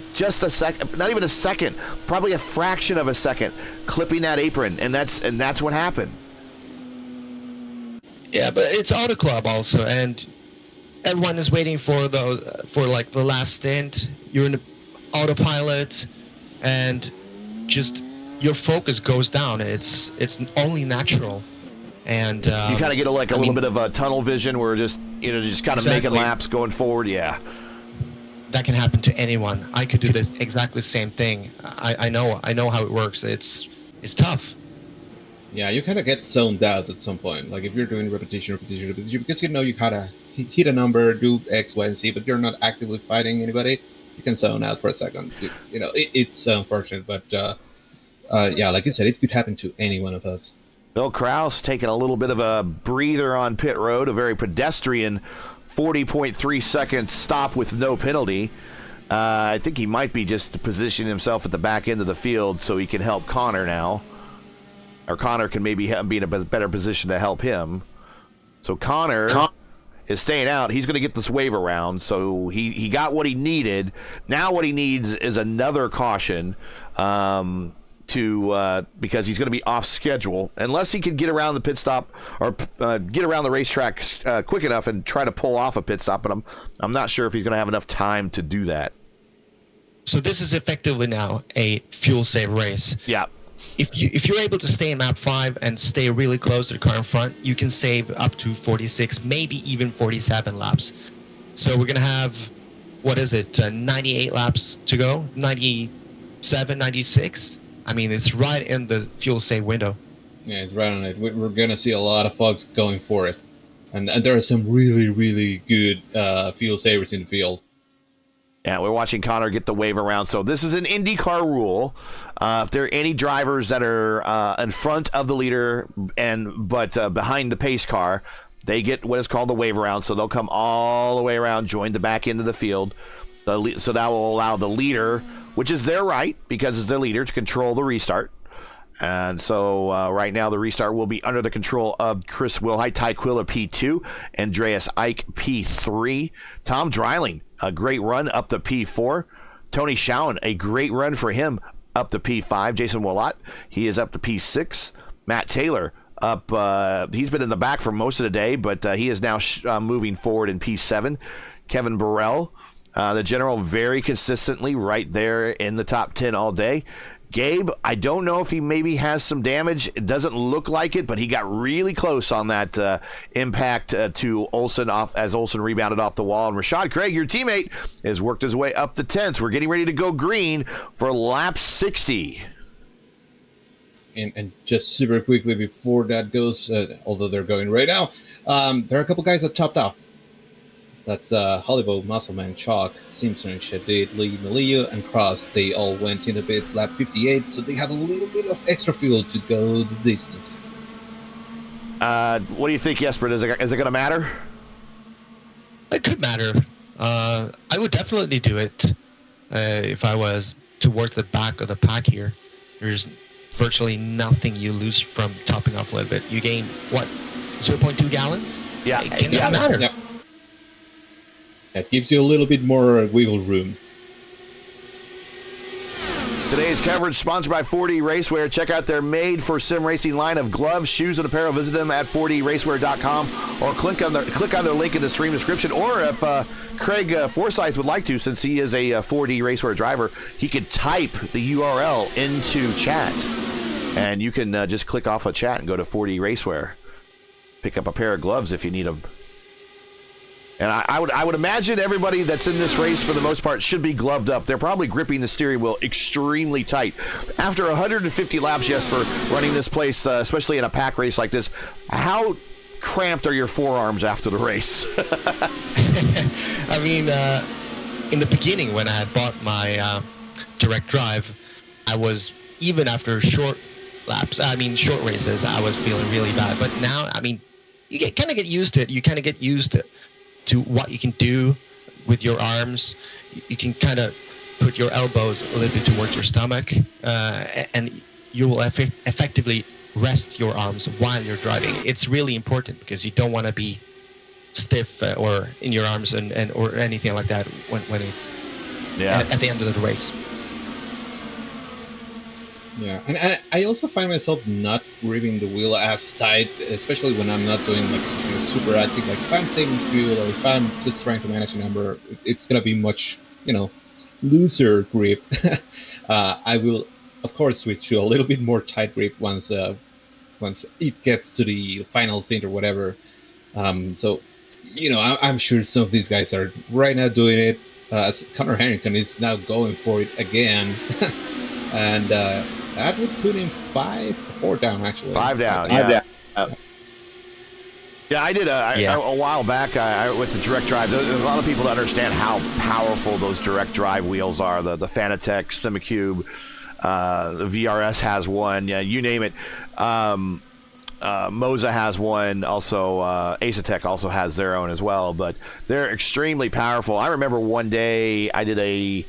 not even a second, probably a fraction of a second, clipping that apron, and that's what happened. Yeah, but it's Auto Club also, and everyone is waiting for the last stint. You're in the autopilot, and just your focus goes down. It's only natural, and you kind of get a little bit of a tunnel vision where just kind of making laps going forward. Yeah. That can happen to anyone. I could do this exactly the same thing. I know how it works. It's tough. Yeah, you kind of get zoned out at some point. Like if you're doing repetition, because you gotta hit a number, do X, Y, and Z, but you're not actively fighting anybody. You can zone out for a second. It's unfortunate, but yeah, like you said, it could happen to any one of us. Bill Krause taking a little bit of a breather on pit road, a very pedestrian 40.3 second stop with no penalty. I think he might be just positioning himself at the back end of the field so he can help Connor now. Or Connor can maybe be in a better position to help him. So Connor is staying out. He's going to get this wave around. So he got what he needed. Now what he needs is another caution because he's going to be off schedule. Unless he can get around the pit stop or get around the racetrack quick enough and try to pull off a pit stop. But I'm not sure if he's going to have enough time to do that. So this is effectively now a fuel save race. Yeah. If you're able to stay in map 5 and stay really close to the car in front, you can save up to 46, maybe even 47 laps. So we're going to have, 98 laps to go? 97, 96? I mean, it's right in the fuel save window. Yeah, it's right on it. We're going to see a lot of folks going for it. And there are some really, really good fuel savers in the field. And we're watching Connor get the wave around. So this is an IndyCar rule. If there are any drivers that are in front of the leader but behind the pace car, they get what is called the wave around. So they'll come all the way around, join the back end of the field. So that will allow the leader, which is their right because it's their leader, to control the restart. And so right now the restart will be under the control of Chris Wilhite, Ty Quilla P2, Andreas Ike P3, Tom Dreiling, a great run up to P4, Tony Schowen, a great run for him up to P5, Jason Willott, he is up to P6, Matt Taylor up, he's been in the back for most of the day, but he is now moving forward in P7, Kevin Burrell, the general, very consistently right there in the top 10 all day. Gabe, I don't know if he maybe has some damage. It doesn't look like it, but he got really close on that impact to Olsen as Olsen rebounded off the wall. And Rashad Craig, your teammate, has worked his way up to 10th. We're getting ready to go green for lap 60. And just super quickly before that goes, although they're going right now, there are a couple guys that topped off. That's Hollywood, Musselman, Chalk, Simpson, Shadid, Lee, Melillo, and Cross. They all went in the pits lap 58, so they have a little bit of extra fuel to go the distance. What do you think, Jesper? Is it going to matter? It could matter. I would definitely do it if I was towards the back of the pack here. There's virtually nothing you lose from topping off a little bit. You gain, 0.2 gallons? Yeah. It doesn't matter. Yep. That gives you a little bit more wiggle room. Today's coverage sponsored by 4D Racewear. Check out their made-for-sim racing line of gloves, shoes, and apparel. Visit them at 4dracewear.com or click on the link in the stream description. Or if Craig Forsyth would like to, since he is a 4D Racewear driver, he could type the URL into chat. And you can just click off a chat and go to 4D Racewear. Pick up a pair of gloves if you need them. And I would imagine everybody that's in this race, for the most part, should be gloved up. They're probably gripping the steering wheel extremely tight. After 150 laps, Jesper, running this place, especially in a pack race like this, how cramped are your forearms after the race? I mean, in the beginning, when I had bought my direct drive, I was, even after short races, I was feeling really bad. But now, I mean, you kind of get used to it. You kind of get used to what you can do with your arms. You can kind of put your elbows a little bit towards your stomach, and you will effectively rest your arms while you're driving. It's really important because you don't want to be stiff or in your arms and or anything like that when at the end of the race. Yeah, and I also find myself not gripping the wheel as tight, especially when I'm not doing like something super active. Like if I'm saving fuel or if I'm just trying to manage a number, it's gonna be much, looser grip. I will, of course, switch to a little bit more tight grip once it gets to the final stint or whatever. So, I'm sure some of these guys are right now doing it. As Connor Harrington is now going for it again, and. That would put him 4 down, actually. 5 down, yeah. Yeah, I did a while back. I went to direct drive. There's a lot of people that understand how powerful those direct drive wheels are. The Fanatec, Simicube, the VRS has one. Yeah, you name it. Moza has one. Also, Acetec also has their own as well. But they're extremely powerful. I remember one day I did a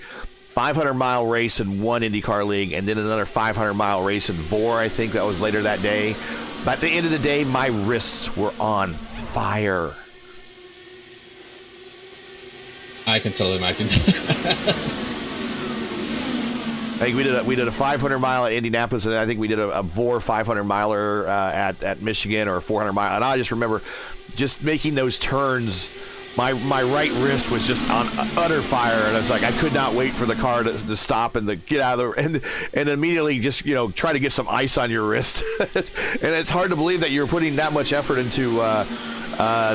500-mile race in one IndyCar league and then another 500-mile race in VOR. I think that was later that day. But at the end of the day, my wrists were on fire. I can totally imagine. I think we did a 500-mile at Indianapolis, and I think we did a VOR 500-miler at Michigan, or a 400-mile. And I just remember just making those turns. My right wrist was just on utter fire, and it's like I could not wait for the car to stop and to get out of the and immediately just try to get some ice on your wrist. And it's hard to believe that you're putting that much effort into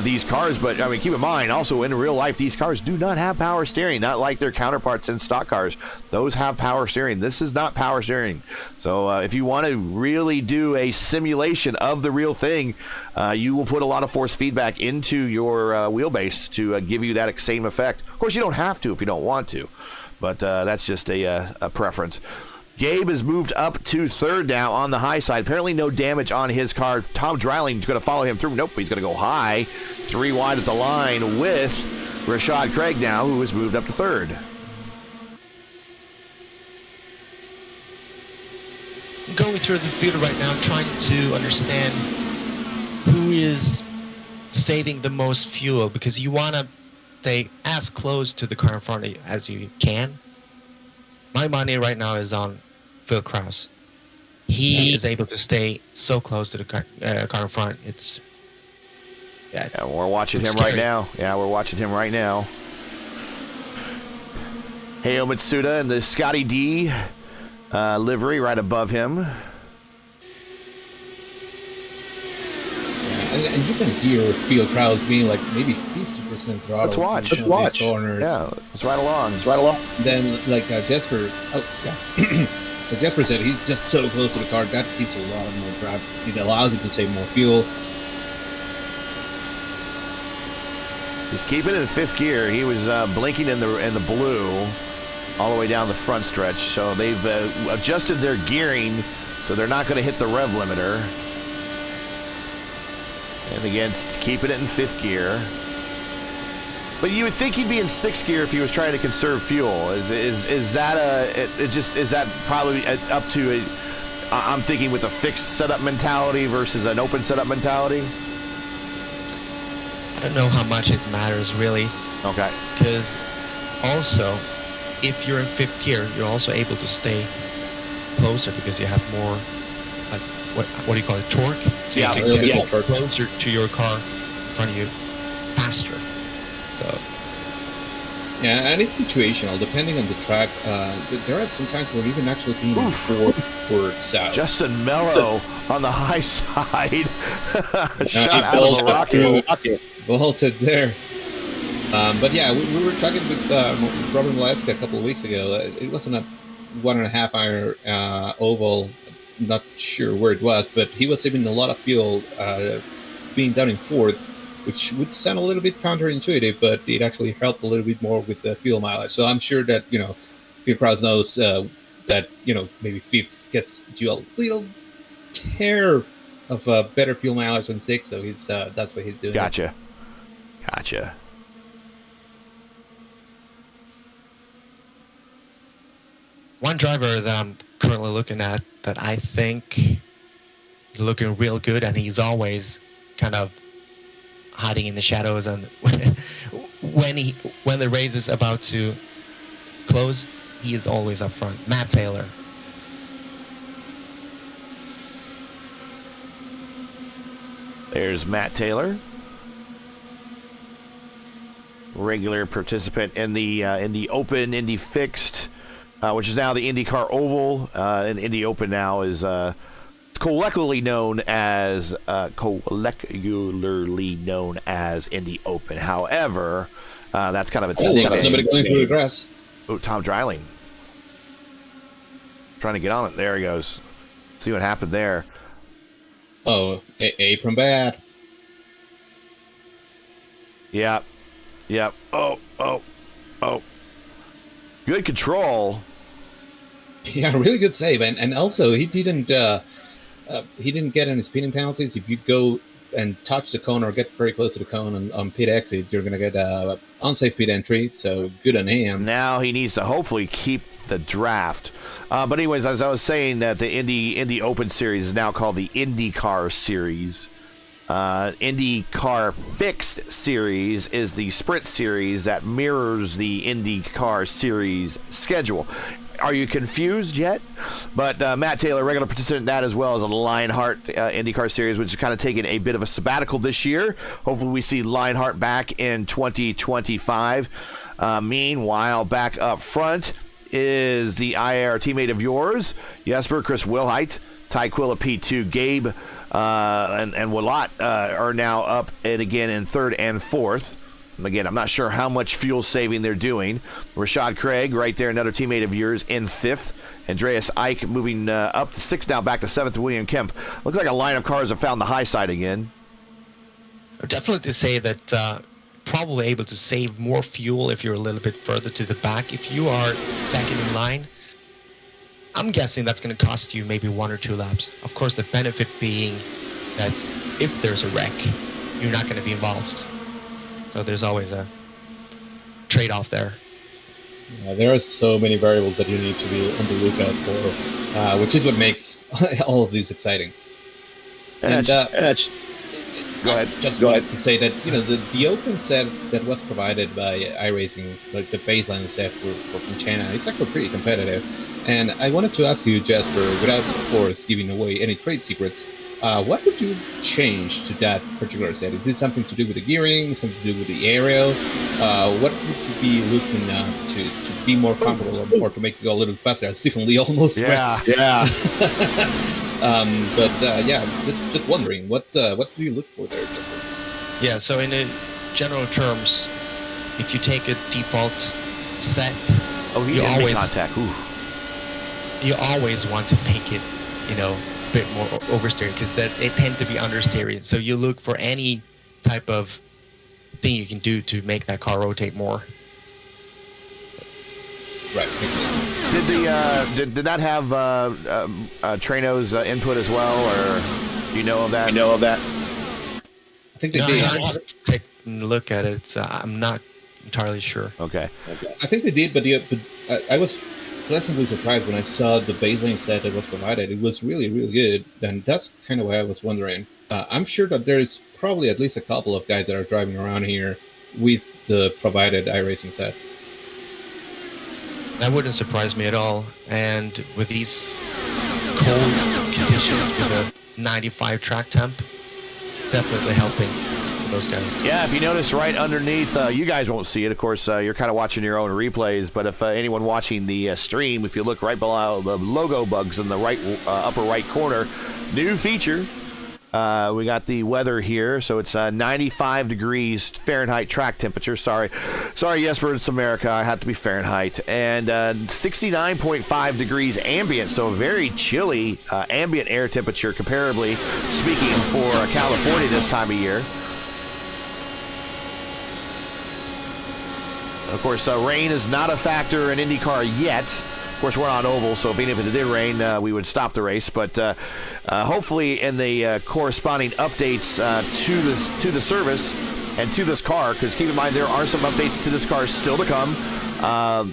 these cars. But I mean, keep in mind, also in real life, these cars do not have power steering, not like their counterparts in stock cars. Those have power steering. This is not power steering. So if you want to really do a simulation of the real thing, you will put a lot of force feedback into your wheelbase to give you that same effect. Of course, you don't have to if you don't want to, but that's just a preference. Gabe has moved up to third now on the high side. Apparently no damage on his car. Tom Dreiling is going to follow him through. Nope, he's going to go high. 3 wide at the line with Rashad Craig now, who has moved up to third. I'm going through the field right now, trying to understand who is saving the most fuel, because you want to stay as close to the car in front of you as you can. My money right now is on Phil Krause. He is able to stay so close to the car in front. It's we're watching him right now. Yeah, we're watching him right now. Heyo Matsuda and the Scotty D livery right above him. And you can hear Phil Krause being like maybe 50% throttle. Let's watch. These corners. Yeah, let's ride along. Then, like Jesper, like Jesper said, he's just so close to the car. That keeps a lot of more drive. It allows him to save more fuel. He's keeping it in fifth gear. He was blinking in the blue all the way down the front stretch. So they've adjusted their gearing, so they're not going to hit the rev limiter. And against keeping it in fifth gear. But you would think he'd be in sixth gear if he was trying to conserve fuel. Is that probably up to I'm thinking with a fixed setup mentality versus an open setup mentality? I don't know how much it matters really. Okay. Because also, if you're in fifth gear, you're also able to stay closer because you have more, like, what do you call it, torque? So yeah, you can get closer to your car in front of you faster. So. Yeah, and it's situational. Depending on the track, there are some times where even actually being in fourth or south. Justin Mello on the high side. Shot out of the rocket. Bolted there. But yeah, we were talking with Robert Maleska a couple of weeks ago. It wasn't a 1.5 hour oval. Not sure where it was, but he was saving a lot of fuel being down in fourth, which would sound a little bit counterintuitive, but it actually helped a little bit more with the fuel mileage. So I'm sure that, Phil Krause knows that, maybe fifth gets you a little tear of better fuel mileage than sixth. So he's that's what he's doing. Gotcha. One driver that I'm currently looking at that I think is looking real good, and he's always kind of hiding in the shadows, and when the race is about to close, he is always up front. Matt Taylor. There's Matt Taylor, regular participant in the Open, Indy Fixed, which is now the IndyCar Oval, and Indy Open now is colloquially known as Indy Open. However, that's kind of its somebody going through the grass. Oh, Tom Dreiling trying to get on it. There he goes. See what happened there. Oh, apron bad. Yep. Oh. Good control. Yeah, really good save, and also he didn't get any speeding penalties. If you go and touch the cone or get very close to the cone on pit exit, you're going to get unsafe pit entry. So good on him. Now he needs to hopefully keep the draft. But anyways, as I was saying, that the Indy Open Series is now called the IndyCar Series. IndyCar Fixed Series is the sprint series that mirrors the IndyCar Series schedule. Are you confused yet? But Matt Taylor, regular participant in that, as well as a Lionheart IndyCar Series, which is kind of taking a bit of a sabbatical this year. Hopefully we see Lionheart back in 2025. Meanwhile, back up front is the IAR teammate of yours, Jesper, Chris Wilhite, Ty Quill at P2, Gabe and Willott are now up and again in third and fourth. Again, I'm not sure how much fuel saving they're doing. Rashad Craig, right there, another teammate of yours, in fifth. Andreas Ike moving up to sixth now, back to seventh. William Kemp. Looks like a line of cars have found the high side again. Definitely to say that probably able to save more fuel if you're a little bit further to the back. If you are second in line, I'm guessing that's going to cost you maybe 1 or 2 laps. Of course, the benefit being that if there's a wreck, you're not going to be involved. So there's always a trade-off there. There are so many variables that you need to be on the lookout for, which is what makes all of these exciting. And Go ahead. Just wanted to say that the open set that was provided by iRacing, like the baseline set for Fontana, is actually pretty competitive. And I wanted to ask you, Jasper, without of course giving away any trade secrets, what would you change to that particular set? Is it something to do with the gearing, something to do with the aerial? What would you be looking to be more comfortable or to make it go a little faster? Stephen Lee almost wrecked. Just wondering, what do you look for there, Jasper? Yeah, so in general terms, if you take a default set, he didn't make contact. Ooh. You always want to make it, a bit more oversteering because they tend to be understeering. So you look for any type of thing you can do to make that car rotate more. Right, makes sense. Did that have Trano's input as well, or do you know of that? I think they did. I just taking a look at it. I'm not entirely sure. Okay. I think they did, but I was pleasantly surprised when I saw the baseline set that was provided. It was really, really good, and that's kind of why I was wondering. I'm sure that there's probably at least a couple of guys that are driving around here with the provided iRacing set. That wouldn't surprise me at all. And with these cold conditions with a 95 track temp, definitely helping for those guys. Yeah, if you notice right underneath, you guys won't see it. Of course, you're kind of watching your own replays. But if anyone watching the stream, if you look right below the logo bugs in the right upper right corner, new feature. We got the weather here, so it's 95 degrees Fahrenheit track temperature. Sorry, Jesper, it's America. I had to be Fahrenheit. And 69.5 degrees ambient, so a very chilly ambient air temperature, comparably speaking, for California this time of year. Of course, rain is not a factor in IndyCar yet. Of course, we're on oval, so even if it did rain, we would stop the race. But hopefully in the corresponding updates to the service and to this car, because keep in mind there are some updates to this car still to come.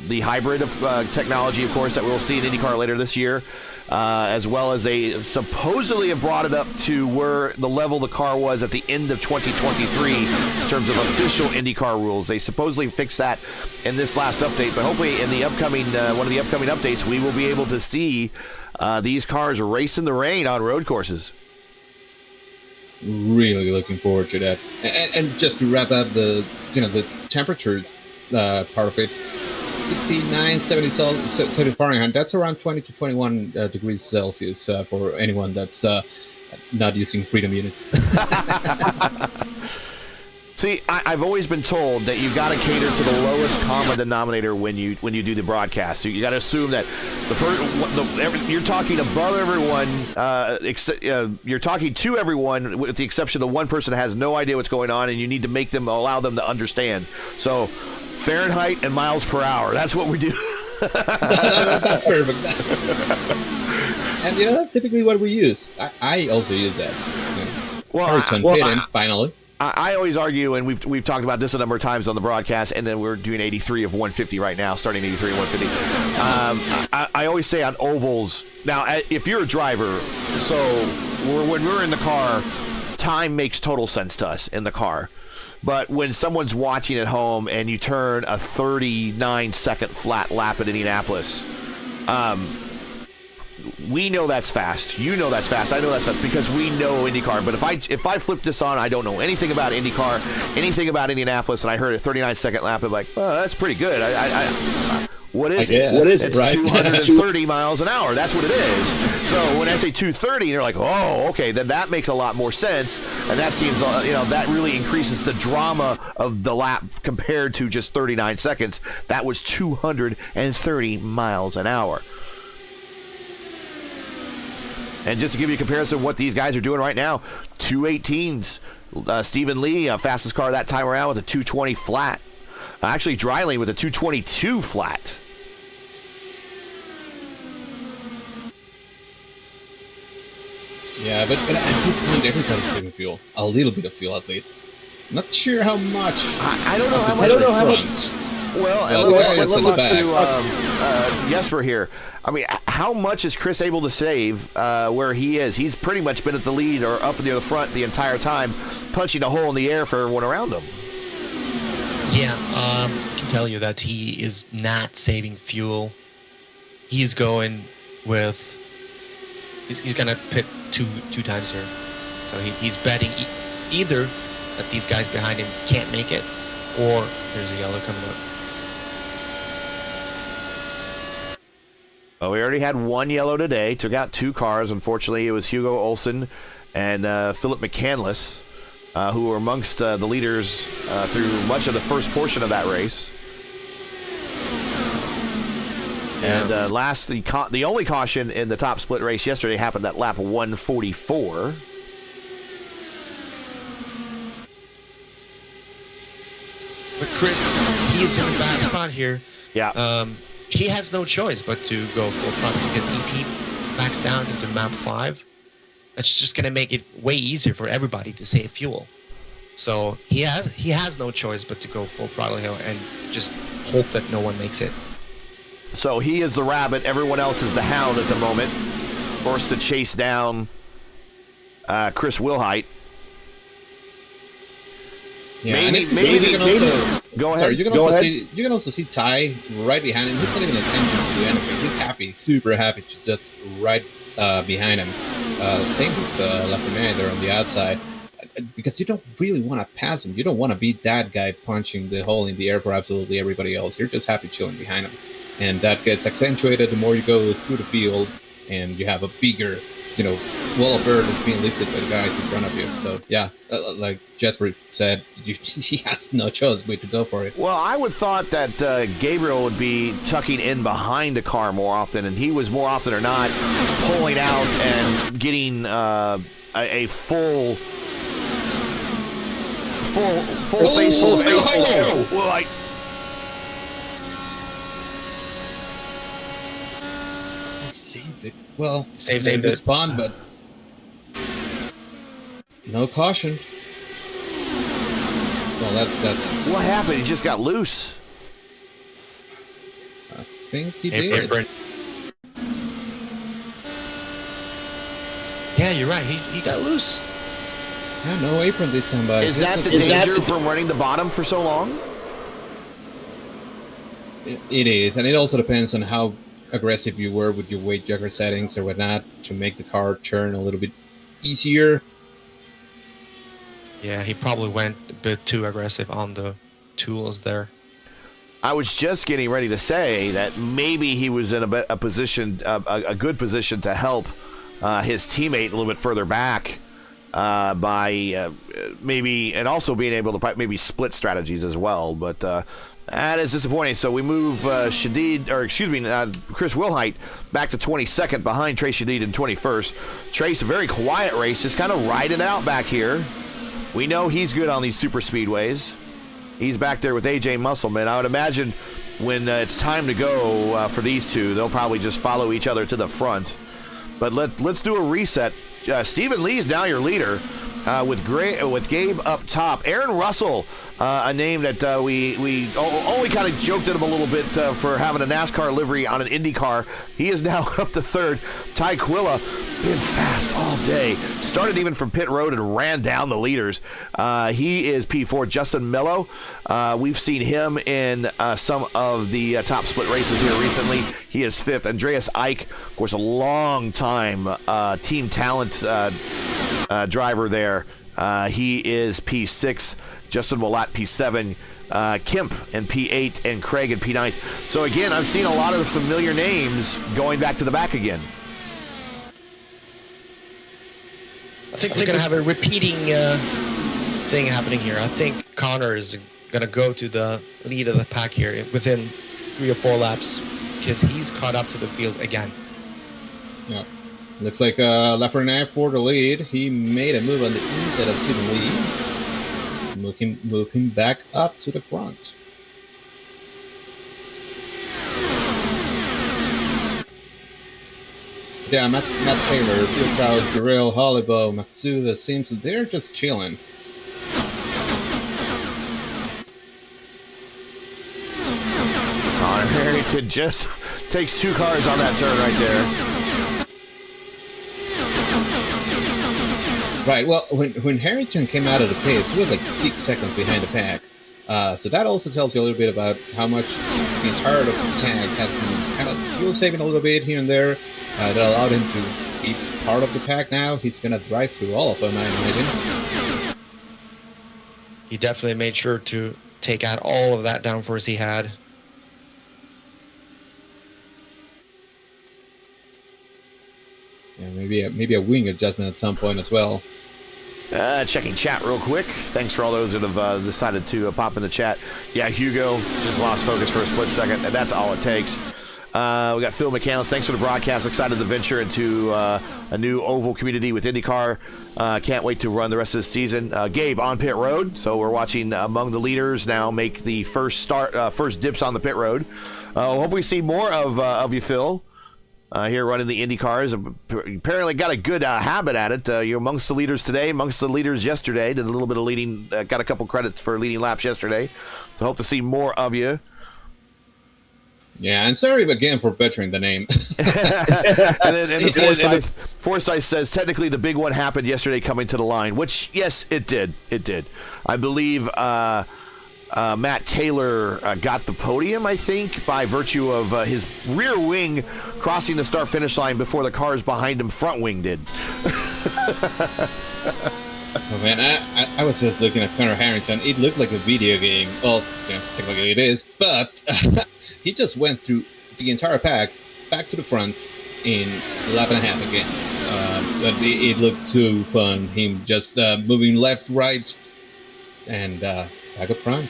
The hybrid of technology, of course, that we'll see in IndyCar later this year, as well as they supposedly have brought it up to where the level the car was at the end of 2023 in terms of official IndyCar rules. They supposedly fixed that in this last update, but hopefully in the upcoming one of the upcoming updates, we will be able to see these cars race in the rain on road courses. Really looking forward to that. And just to wrap up the temperatures part of it, 69, 70 Fahrenheit, that's around 20 to 21 degrees Celsius for anyone that's not using freedom units. See, I've always been told that you've got to cater to the lowest common denominator when you do the broadcast. So you got to assume that you're talking above everyone. You're talking to everyone, with the exception of one person that has no idea what's going on, and you need to allow them to understand. So Fahrenheit and miles per hour. That's what we do. That's perfect. And that's typically what we use. I also use that. Finally. I always argue, and we've talked about this a number of times on the broadcast, and then we're doing 83 of 150 right now, starting 83 of 150. I always say on ovals, now if you're a driver, so when we're in the car, time makes total sense to us in the car. But when someone's watching at home and you turn a 39-second flat lap at Indianapolis, we know that's fast. You know that's fast. I know that's fast because we know IndyCar. But if I flip this on, I don't know anything about IndyCar, anything about Indianapolis, and I heard a 39-second lap, I'm like, oh, that's pretty good. What is I it? guess. What is it? It's It's right. 230 miles an hour. That's what it is. So when I say 230, you're like, oh, okay, then that makes a lot more sense. And that seems, that really increases the drama of the lap compared to just 39 seconds. That was 230 miles an hour. And just to give you a comparison of what these guys are doing right now, 218s. Stephen Lee, fastest car that time around with a 220 flat. Actually, Dryling with a 222 flat. Yeah, but at this point, everybody's saving fuel. A little bit of fuel, at least. Not sure how much. I don't know how much. Well, let's talk to Jesper here. I mean, how much is Chris able to save where he is? He's pretty much been at the lead or up near the front the entire time, punching a hole in the air for everyone around him. Yeah, I can tell you that he is not saving fuel. He's going with. He's gonna pit two times here, so he's betting either that these guys behind him can't make it, or there's a yellow coming up. Well, we already had one yellow today. Took out two cars. Unfortunately, it was Hugo Olsen and Philip McCandless, who were amongst the leaders through much of the first portion of that race. And the only caution in the top split race yesterday happened at lap 144. But Chris, he's in a bad spot here. Yeah. He has no choice but to go full throttle, because if he backs down into map 5, that's just going to make it way easier for everybody to save fuel. So he has no choice but to go full throttle here and just hope that no one makes it. So he is the rabbit. Everyone else is the hound at the moment. Forced to chase down Chris Wilhite. Yeah, maybe. Go ahead. Sorry, you can also see Ty right behind him. He's not even attempting to do anything. He's happy, super happy, to just right behind him. Same with Lafreniere there on the outside, because you don't really want to pass him. You don't want to be that guy punching the hole in the air for absolutely everybody else. You're just happy chilling behind him, and that gets accentuated the more you go through the field, and you have a bigger, wall of earth that's being lifted by the guys in front of you. So yeah, like Jesper said, he has no choice but to go for it. Well, I would thought that Gabriel would be tucking in behind the car more often, and he was more often or not pulling out and getting a full face full of air. Well, saved it. Well, saved the it. spawn, but no caution. Well, that's what happened? He just got loose. I think he did. Apron. Yeah, you're right. He got loose. Yeah, no apron this time, but Is that the danger from running the bottom for so long? It is, and it also depends on how aggressive you were with your weight jugger settings or whatnot to make the car turn a little bit easier. Yeah, he probably went a bit too aggressive on the tools there. I was just getting ready to say that maybe he was in a good position to help his teammate a little bit further back by maybe, and also being able to maybe split strategies as well. But that is disappointing. So we move Chris Wilhite back to 22nd behind Trace Shadid in 21st. Trace, a very quiet race, just kind of riding out back here. We know he's good on these super speedways. He's back there with AJ Musselman. I would imagine when it's time to go for these two, they'll probably just follow each other to the front. But let's do a reset. Stephen Lee's now your leader with Gabe up top. Aaron Russell, a name that we only kind of joked at him a little bit for having a NASCAR livery on an IndyCar. He is now up to third. Ty Quilla, been fast all day. Started even from pit road and ran down the leaders. He is P4. Justin Mello, we've seen him in some of the top split races here recently. He is fifth. Andreas Eich, of course, a long time team talent driver there. He is P6. Justin Willett, P7. Kemp in P8, and Craig in P9. So again, I'm seeing a lot of the familiar names going back to the back again. I think we're going to have a repeating thing happening here. I think Connor is going to go to the lead of the pack here within 3 or 4 laps because he's caught up to the field again. Yeah. Looks like Lafreniere for the lead. He made a move on the inside of Stephen Lee. Move him back up to the front. Yeah, Matt Taylor, Phil Crowd, Gurriel, Hollibo, Matsuda, seems they're just chilling. Connor Harrington just takes 2 cars on that turn right there. Right, well, when Harrington came out of the pits, he was like 6 seconds behind the pack. So that also tells you a little bit about how much the entire of the pack has been kind of fuel saving a little bit here and there. That allowed him to be part of the pack now. He's going to drive through all of them, I imagine. He definitely made sure to take out all of that downforce he had. Yeah, maybe a wing adjustment at some point as well. Checking chat real quick. Thanks for all those that have decided to pop in the chat. Yeah, Hugo just lost focus for a split second, and that's all it takes. We got Phil McCandless. Thanks for the broadcast. Excited to venture into a new oval community with IndyCar. Can't wait to run the rest of the season. Gabe on pit road. So we're watching among the leaders now make the first dips on the pit road. Hope we see more of you, Phil. Here running the Indy cars. Apparently got a good habit at it. You're amongst the leaders today, amongst the leaders yesterday. Did a little bit of leading, got a couple credits for leading laps yesterday. So hope to see more of you. Yeah, and sorry again for butchering the name. and then Forsyth says, technically the big one happened yesterday coming to the line, which, yes, it did. It did. I believe Matt Taylor got the podium, I think, by virtue of his rear wing crossing the start-finish line before the cars behind him front wing did. Oh man, I was just looking at Connor Harrington. It looked like a video game. Well, technically it is, but he just went through the entire pack back to the front in a lap and a half again. But it looked so fun. Him just moving left, right, and back up front.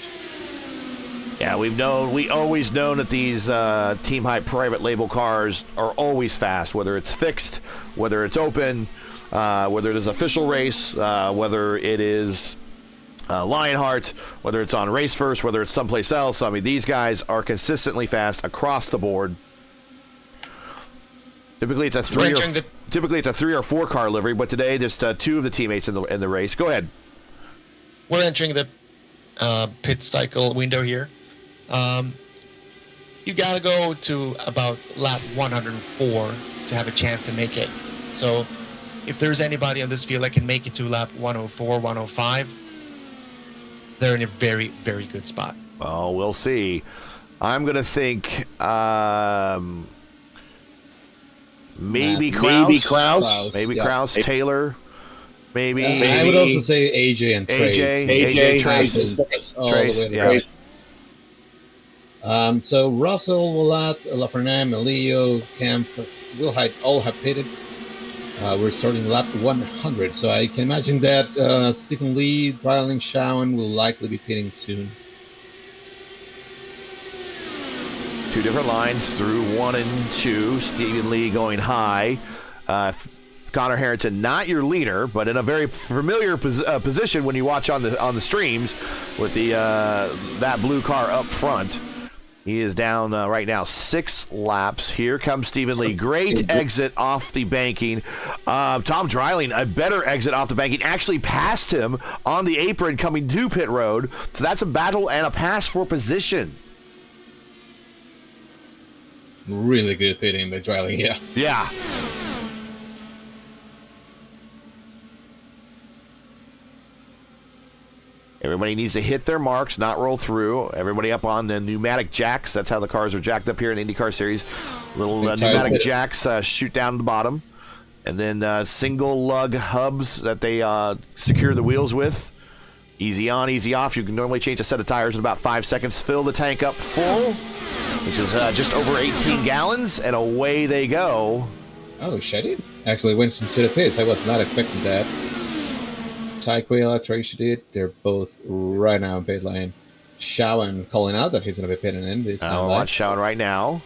Yeah, we always known that these Team Hype private label cars are always fast, whether it's fixed, whether it's open, whether it is an official race, whether it is Lionheart, whether it's on Race First, whether it's someplace else. I mean, these guys are consistently fast across the board. Typically, it's a 3 or 4 car livery, but today just 2 of the teammates in the race. Go ahead. We're entering the pit cycle window here. You got to go to about lap 104 to have a chance to make it. So if there's anybody on this field that can make it to lap 104, 105, they're in a very, very good spot. Well, we'll see. I'm going to think maybe Kraus. Maybe yeah. Kraus, Taylor. Maybe I would also say AJ and Trace. AJ Trace. Yeah. So Russell, Willett, Lafreniere, Melio, Kemp, Wilhite all have pitted. We're starting lap 100, so I can imagine that Stephen Lee, Dryling, Shawan will likely be pitting soon. 2 different lines through 1 and 2. Stephen Lee going high. Connor Harrington, not your leader, but in a very familiar position when you watch on the streams with the that blue car up front. He is down right now 6 laps. Here comes Stephen Lee. Great exit off the banking. Tom Dryling, a better exit off the banking, actually passed him on the apron coming to pit road. So that's a battle and a pass for position. Really good pitting by Dryling, yeah. Yeah. Everybody needs to hit their marks, not roll through. Everybody up on the pneumatic jacks. That's how the cars are jacked up here in the IndyCar Series. Little pneumatic jacks shoot down to the bottom. And then single lug hubs that they secure the wheels with. Easy on, easy off. You can normally change a set of tires in about 5 seconds. Fill the tank up full, which is just over 18 gallons, and away they go. Oh, Shady actually went into the pits. I was not expecting that. Tyquila, Tracy did. They're both right now in pit lane. Shawan calling out that he's going to be pitting in this time. Watch Shawan right now.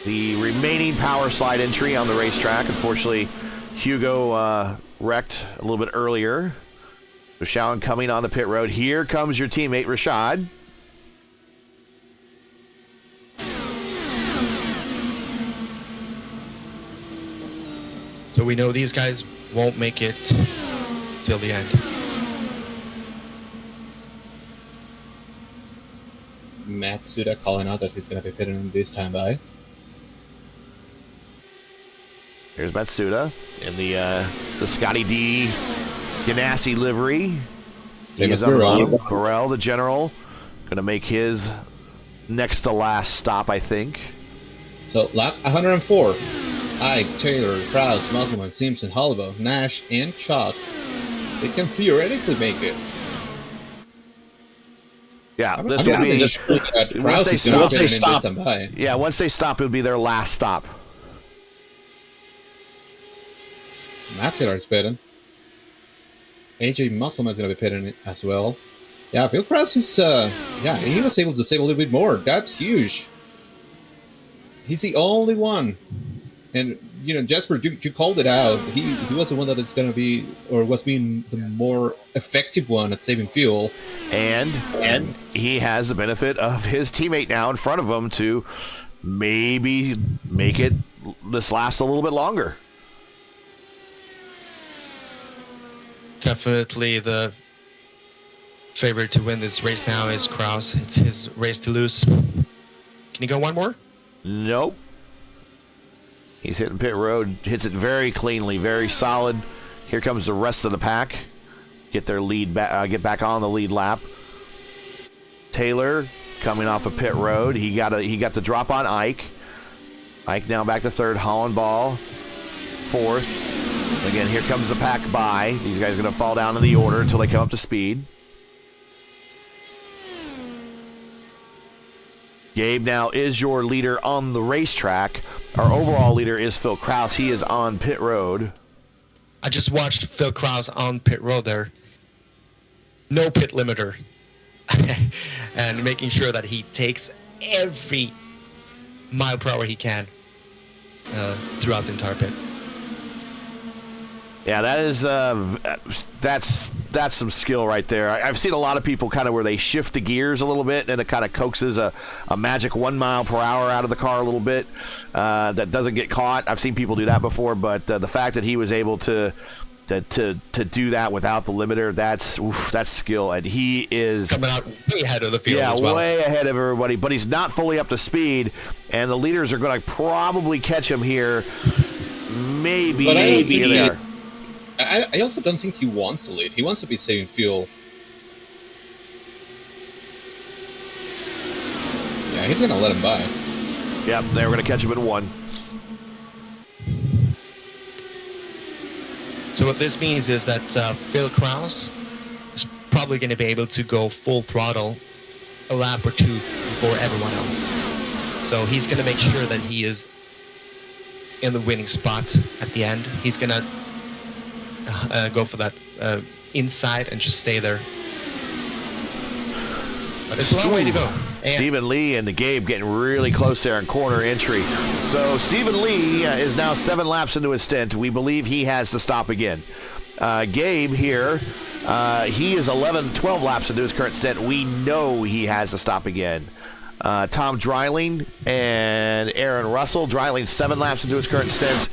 The remaining power slide entry on the racetrack. Unfortunately, Hugo wrecked a little bit earlier. So Shawan coming on the pit road. Here comes your teammate, Rashad. So we know these guys won't make it till the end. Matsuda calling out that he's going to be pitting in this time by. Here's Matsuda in the Scotty D Ganassi livery. Same He as is on the Burrell. bottom. Burrell, the general, going to make his next to last stop, I think. So lap 104. Ike, Taylor, Krause, Musselman, Simpson, Hollibo, Nash, and Chalk. They can theoretically make it. Yeah, this will be. Once they stop. Yeah, once they stop, it'll be their last stop. Matt Taylor is pitting. AJ Musselman's going to be pitting as well. Yeah, Phil Krause is. He was able to save a little bit more. That's huge. He's the only one. And, Jasper, you called it out. He was the one that is going to be, or was being the more effective one at saving fuel. And he has the benefit of his teammate now in front of him to maybe make this last a little bit longer. Definitely the favorite to win this race now is Krause. It's his race to lose. Can he go one more? Nope. He's hitting pit road, hits it very cleanly, very solid. Here comes the rest of the pack. Get their lead back, get back on the lead lap. Taylor coming off of pit road. He got the drop on Ike. Ike now back to third. Hollenball fourth. Again, here comes the pack by. These guys are going to fall down in the order until they come up to speed. Gabe now is your leader on the racetrack. Our overall leader is Phil Krause. He is on pit road. I just watched Phil Krause on pit road there. No pit limiter. And making sure that he takes every mile per hour he can throughout the entire pit. Yeah, that is that's some skill right there. I've seen a lot of people kind of where they shift the gears a little bit and it kind of coaxes a magic 1 mile per hour out of the car a little bit that doesn't get caught. I've seen people do that before, but the fact that he was able to do that without the limiter, that's skill, and he is coming out way ahead of the field as well. Way ahead of everybody, but he's not fully up to speed, and the leaders are going to probably catch him here. Maybe there. I also don't think he wants to lead. He wants to be saving fuel. Yeah, he's going to let him by. Yep, they were going to catch him at 1. So what this means is that Phil Krause is probably going to be able to go full throttle a lap or two before everyone else. So he's going to make sure that he is in the winning spot at the end. He's going to go for that inside and just stay there. But it's a long way to go. Stephen Lee and the Gabe getting really close there in corner entry. So Stephen Lee is now 7 laps into his stint. We believe he has to stop again. Gabe here, he is 12 laps into his current stint. We know he has to stop again. Tom Dreiling and Aaron Russell. Dreiling 7 laps into his current stint.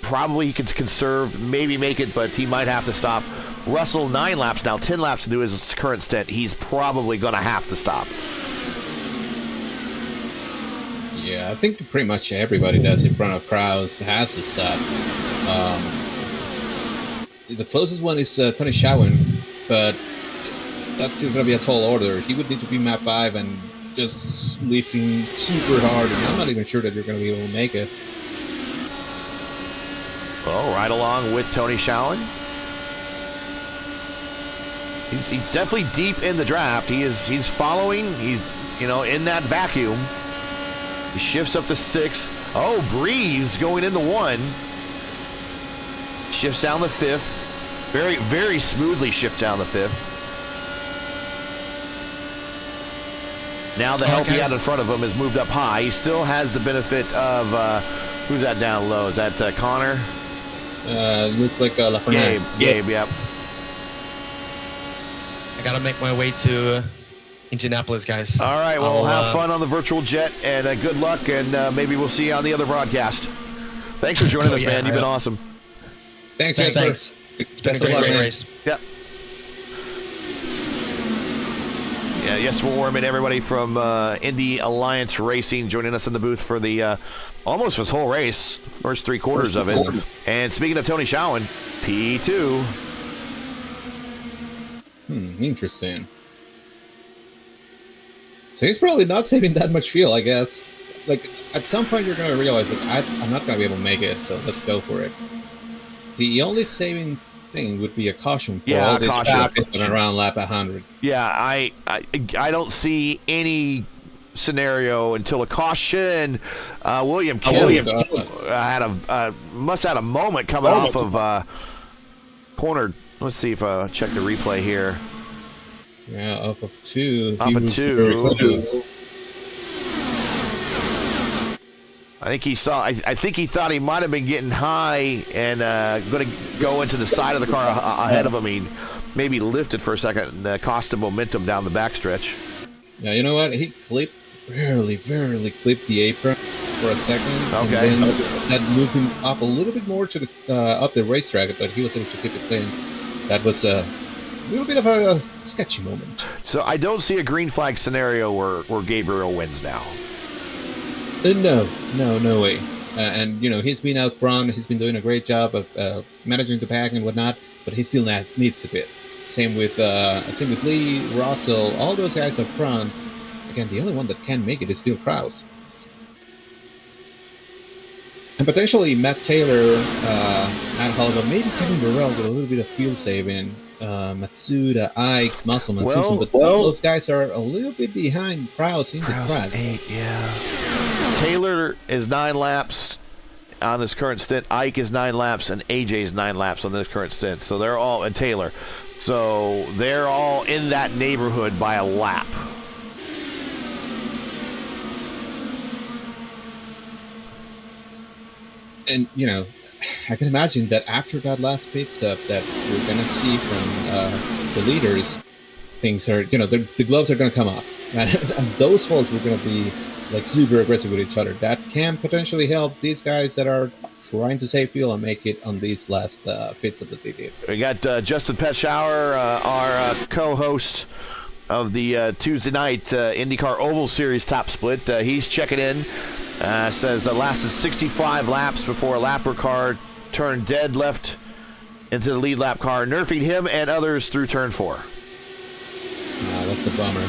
Probably he can conserve, maybe make it, but he might have to stop. Russell 9 laps now, 10 laps into his current stint. He's probably going to have to stop. Yeah, I think pretty much everybody that's in front of Krause has to stop. The closest one is Tony Shawan, but that's still going to be a tall order. He would need to be map 5 and just lifting super hard, and I'm not even sure that you're going to be able to make it. Well, right along with Tony Shawan. He's definitely deep in the draft. He's following. He's in that vacuum. He shifts up to 6. Oh, Breeze going into 1. Shifts down the 5th. Very, very smoothly shift down the 5th. Now the help he had in front of him has moved up high. He still has the benefit of who's that down low? Is that Connor? Looks like LaFernan. Gabe, yep. I gotta make my way to Indianapolis, guys. All right, well, we'll have fun on the virtual jet, and good luck, and maybe we'll see you on the other broadcast. Thanks for joining us, man. You've been awesome. Thanks. It's been a great race. Yep. Yeah, yes, Warm and everybody from Indy Alliance Racing joining us in the booth for the almost his whole race, first 3 quarters of it. And speaking of Tony Schowen, P2. Interesting. So he's probably not saving that much fuel, I guess. Like, at some point you're going to realize, like, I'm not going to be able to make it, so let's go for it. The only saving thing would be a caution for all this traffic around lap 100. Yeah, I don't see any scenario until a caution. William Kim must have had a moment coming off of corner. Let's see if I check the replay here. Yeah, off of 2. Off of 2. I think he saw. I think he thought he might have been getting high and going to go into the side of the car ahead of him. He maybe lifted for a second and cost him momentum down the backstretch. Yeah, you know what? He barely clipped the apron for a second. Okay. And then that moved him up a little bit more to the up the racetrack, but he was able to keep it clean. That was a little bit of a sketchy moment. So I don't see a green flag scenario where Gabriel wins now. No way. And he's been out front. He's been doing a great job of managing the pack and whatnot. But he still needs to pit. Same with Lee, Russell, all those guys up front. Again, the only one that can make it is Phil Krause. And potentially Matt Taylor, Matt Holliver, maybe Kevin Burrell with a little bit of fuel saving. Matsuda, Ike, Musselman, Simpson, but those guys are a little bit behind Krause in the track. 8, yeah. Taylor is 9 laps on this current stint. Ike is 9 laps, and AJ's 9 laps on this current stint. So they're all, and Taylor. So they're all in that neighborhood by a lap. And, I can imagine that after that last pit stop that we're going to see from the leaders, things are, the gloves are going to come off. And those folks are going to be like super aggressive with each other. That can potentially help these guys that are trying to save fuel and make it on these last pits of the DD. We got Justin Petschauer, our co-host of the Tuesday night IndyCar Oval Series Top Split. He's checking in. Says lasted 65 laps before a lapper car turned dead left into the lead lap car, nerfing him and others through turn 4. No, that's a bummer.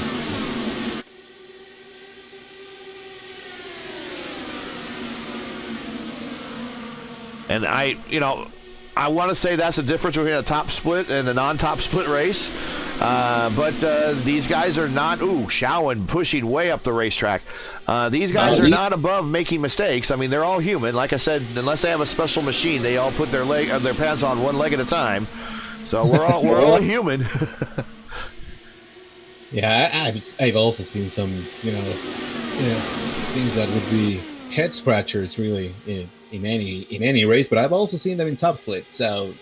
And I want to say that's the difference between a top split and a non-top split race. But these guys are not, Schowen pushing way up the racetrack. These guys are not above making mistakes. I mean, they're all human. Like I said, unless they have a special machine, they all put their pants on one leg at a time. So we're all human. Yeah, I've also seen some, things that would be head scratchers really in any race, but I've also seen them in top split. So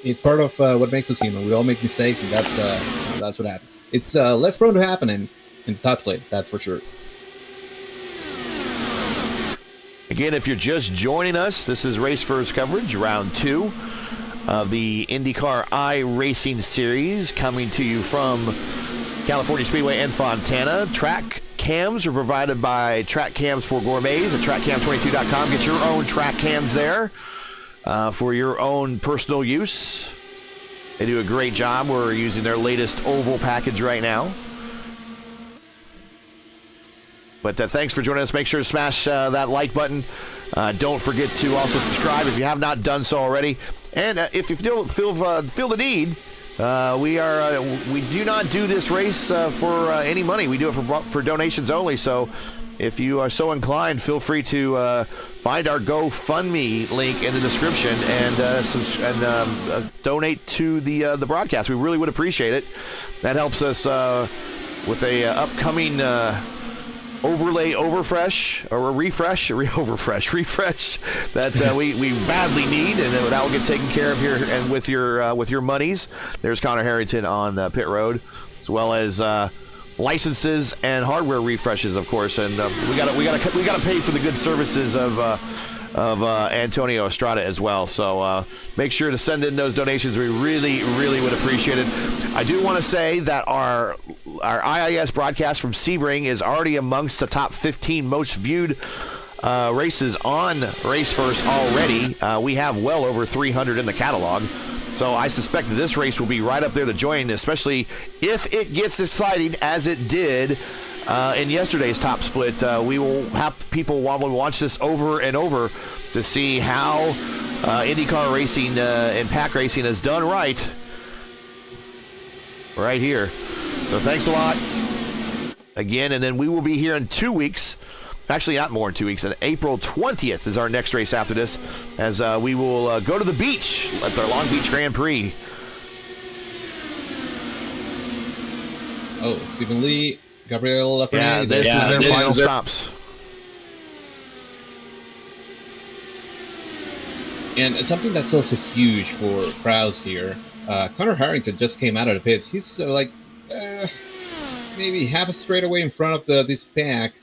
it's part of what makes us human. We all make mistakes, and that's what happens. It's less prone to happen in the top split, that's for sure. Again, if you're just joining us, this is Race First coverage, round 2 of the IndyCar iRacing Series, coming to you from California Speedway and Fontana. Track cams are provided by Track Cams for Gourmets at trackcam22.com. Get your own track cams there for your own personal use. They do a great job. We're using their latest oval package right now. But thanks for joining us. Make sure to smash that like button. Don't forget to also subscribe if you have not done so already. And if you feel the need, We do not do this race for any money. We do it for donations only. So if you are so inclined, feel free to find our GoFundMe link in the description and donate to the broadcast. We really would appreciate it. That helps us with a upcoming refresh that we badly need, and that will get taken care of here. And with your monies, there's Connor Harrington on Pit Road, as well as licenses and hardware refreshes, of course. And we gotta pay for the good services of Antonio Estrada as well. So make sure to send in those donations. We really, really would appreciate it. I do want to say that our IIS broadcast from Sebring is already amongst the top 15 most viewed races on Race First already. We have well over 300 in the catalog. So I suspect that this race will be right up there to join, especially if it gets exciting as it did in yesterday's top split. We will have people while we watch this over and over to see how IndyCar racing and pack racing is done right here. So thanks a lot again, and then we will be here in 2 weeks. Actually, not more than 2 weeks. And April 20th is our next race after this, as we will go to the beach at their Long Beach Grand Prix. Oh, Stephen Lee, Gabriel Lafreniere. Yeah, this is their final stops. And something that's also huge for crowds here, Connor Harrington just came out of the pits. He's maybe half a straight away in front of this pack.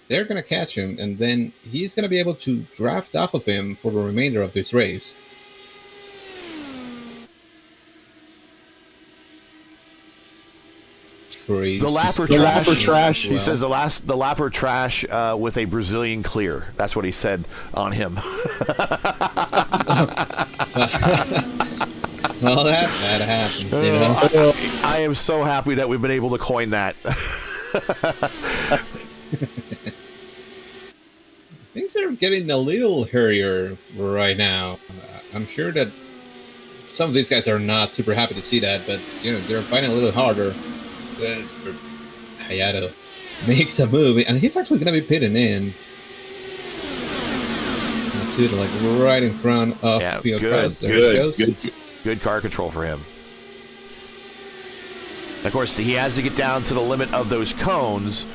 They're going to catch him, and then he's going to be able to draft off of him for the remainder of this race. The lapper trash. He says the lapper trash with a Brazilian clear. That's what he said on him. Well, that happens. You know? I am so happy that we've been able to coin that. Things are getting a little hairier right now. I'm sure that some of these guys are not super happy to see that, but they're fighting a little harder. Hayato makes a move, and he's actually going to be pitting in. That's it, like right in front of Field Press. Good car control for him. Of course, he has to get down to the limit of those cones.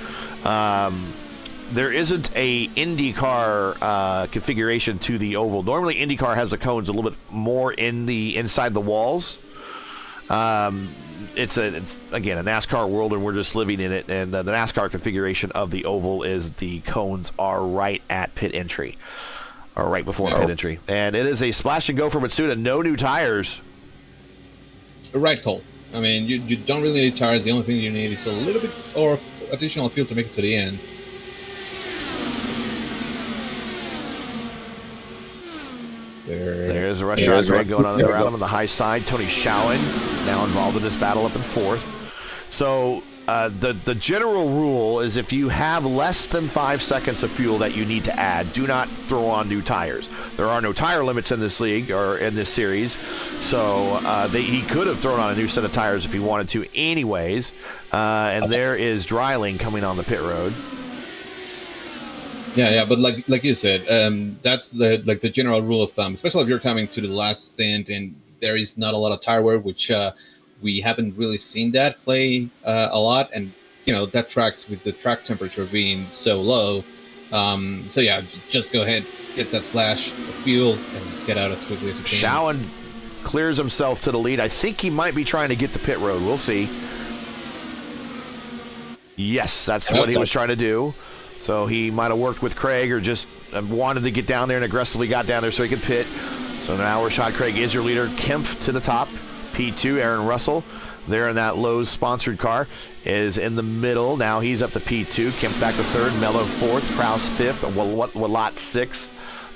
There isn't a IndyCar configuration to the oval. Normally, IndyCar has the cones a little bit more inside the walls. It's again a NASCAR world, and we're just living in it. And the NASCAR configuration of the oval is the cones are right at pit entry, or right before pit entry. And it is a splash and go for Matsuda. No new tires. Right, Cole. I mean, you don't really need tires. The only thing you need is a little bit or additional fuel to make it to the end. There's a rush shot drag going on around him on the high side. Tony Schowen now involved in this battle up in fourth. So the general rule is if you have less than 5 seconds of fuel that you need to add, do not throw on new tires. There are no tire limits in this league or in this series, so he could have thrown on a new set of tires if he wanted to anyways. And there is Dreiling coming on the pit road. Yeah, but like you said, that's the general rule of thumb, especially if you're coming to the last stint and there is not a lot of tire wear, which we haven't really seen that play a lot, and that tracks with the track temperature being so low. So yeah, just go ahead, get that splash of fuel, and get out as quickly as you can. Schowen clears himself to the lead. I think he might be trying to get the pit road. We'll see. Yes, that's what he was trying to do. So he might have worked with Craig or just wanted to get down there and aggressively got down there so he could pit. So now Rashad Craig is your leader. Kemp to the top. P2, Aaron Russell there in that Lowe's sponsored car is in the middle. Now he's up to P2. Kemp back to third. Mello fourth. Kraus fifth. Walat sixth.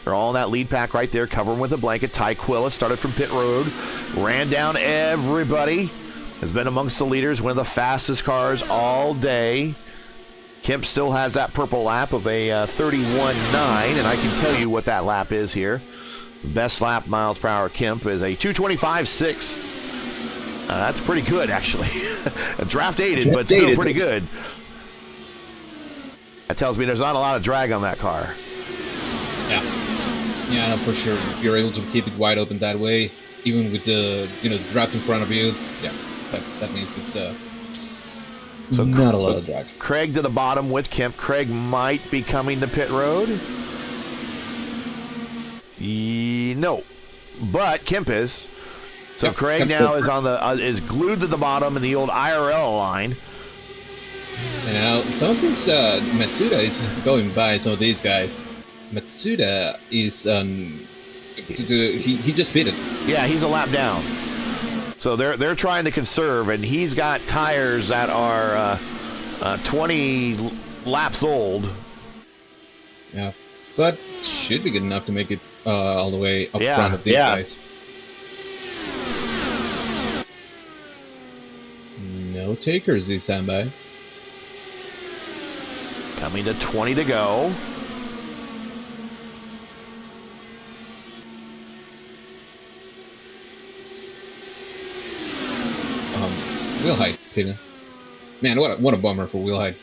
They're all in that lead pack right there, covering with a blanket. Ty Quilla started from pit road. Ran down everybody. Has been amongst the leaders. One of the fastest cars all day. Kemp still has that purple lap of a 31.9, and I can tell you what that lap is here. Best lap miles per hour Kemp is a 225.6. That's pretty good, actually. Draft dated, but still pretty good. That tells me there's not a lot of drag on that car. Yeah, no, for sure. If you're able to keep it wide open that way, even with the draft in front of you, yeah, that means it's so not a lot of drag. Craig to the bottom with Kemp. Craig might be coming to pit road. No, but Kemp is. So yep, Craig now is on the is glued to the bottom in the old IRL line. And now some of these Matsuda is going by some of these guys. Matsuda is he just beat it. Yeah, he's a lap down. So they're trying to conserve, and he's got tires that are 20 laps old. Yeah, but should be good enough to make it all the way up front of these guys. No takers this time by. Coming to 20 to go. Wheel height, Pina. Man, what a bummer for wheel height.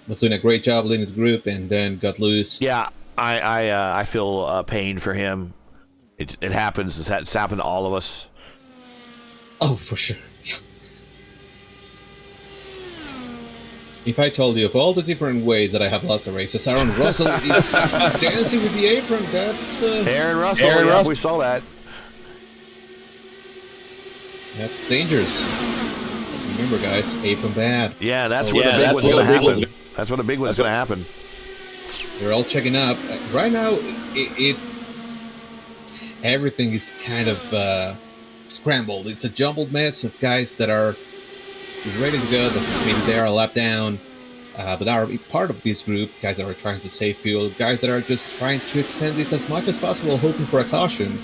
Was doing a great job leading the group and then got loose. Yeah, I feel pain for him. It happens. It's happened to all of us. Oh, for sure. If I told you of all the different ways that I have lost the races, Aaron Russell is dancing with the apron. That's Aaron Russell. We saw that. That's dangerous. Remember, guys, apron bad. Yeah, that's where the big one's going to happen. That's where the big one's going to happen. We're all checking up. Right now, everything is kind of scrambled. It's a jumbled mess of guys that are ready to go. Maybe they are a lap down, but are part of this group. Guys that are trying to save fuel. Guys that are just trying to extend this as much as possible, hoping for a caution.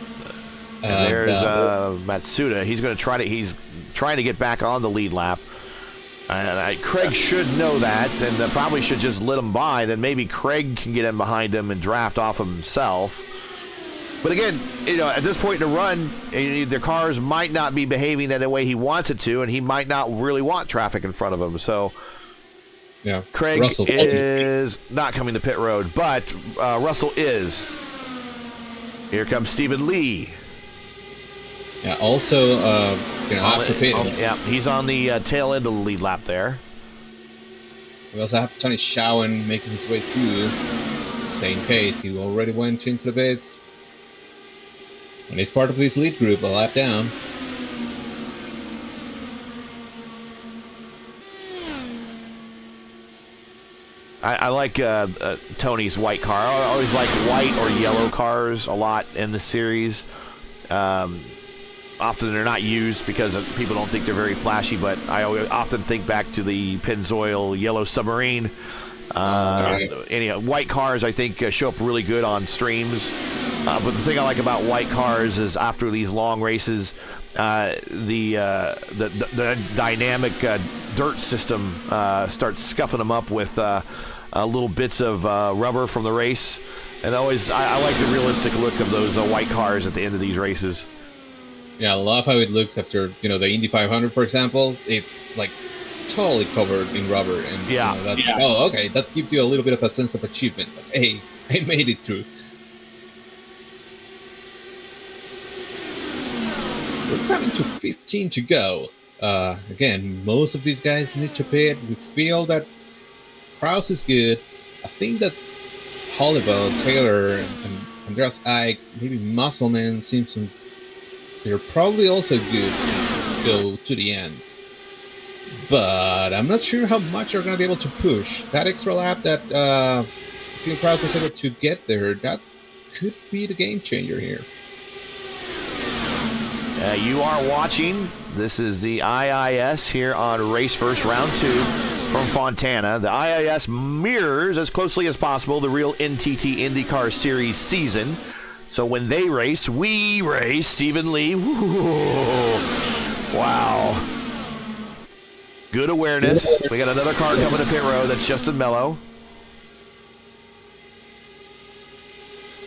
And there's Matsuda. He's trying to get back on the lead lap. And Craig should know that, and probably should just let him by. Then maybe Craig can get in behind him and draft off of himself. But again, at this point in the run, their cars might not be behaving in the way he wants it to, and he might not really want traffic in front of him. So, yeah, Craig Russell is not coming to pit road, but Russell is. Here comes Stephen Lee. Yeah, also, after pit. Yeah, he's on the tail end of the lead lap there. We also have Tony Schowen making his way through. Same case, he already went into the pits. And he's part of this lead group, a lap down. I like Tony's white car. I always like white or yellow cars a lot in the series. Often they're not used because people don't think they're very flashy, but I often think back to the Pennzoil Yellow Submarine. Anyhow, white cars, I think, show up really good on streams. But the thing I like about white cars is after these long races, the dynamic dirt system starts scuffing them up with little bits of rubber from the race. And I like the realistic look of those white cars at the end of these races. Yeah, I love how it looks after, the Indy 500, for example. It's like totally covered in rubber. And oh, okay, that gives you a little bit of a sense of achievement. Like, hey, I made it through. We're coming to 15 to go. Again, most of these guys need to pit. We feel that Krause is good. I think that Hollowell, Taylor, and Andreas Ike, maybe Musselman, Simpson, they're probably also good to go to the end. But I'm not sure how much they're going to be able to push. That extra lap that Phil Krause was able to get there, that could be the game changer here. You are watching. This is the IIS here on Race First Round 2 from Fontana. The IIS mirrors as closely as possible the real NTT IndyCar Series season. So when they race, we race. Stephen Lee. Woo. Wow. Good awareness. We got another car coming to pit road. That's Justin Mello.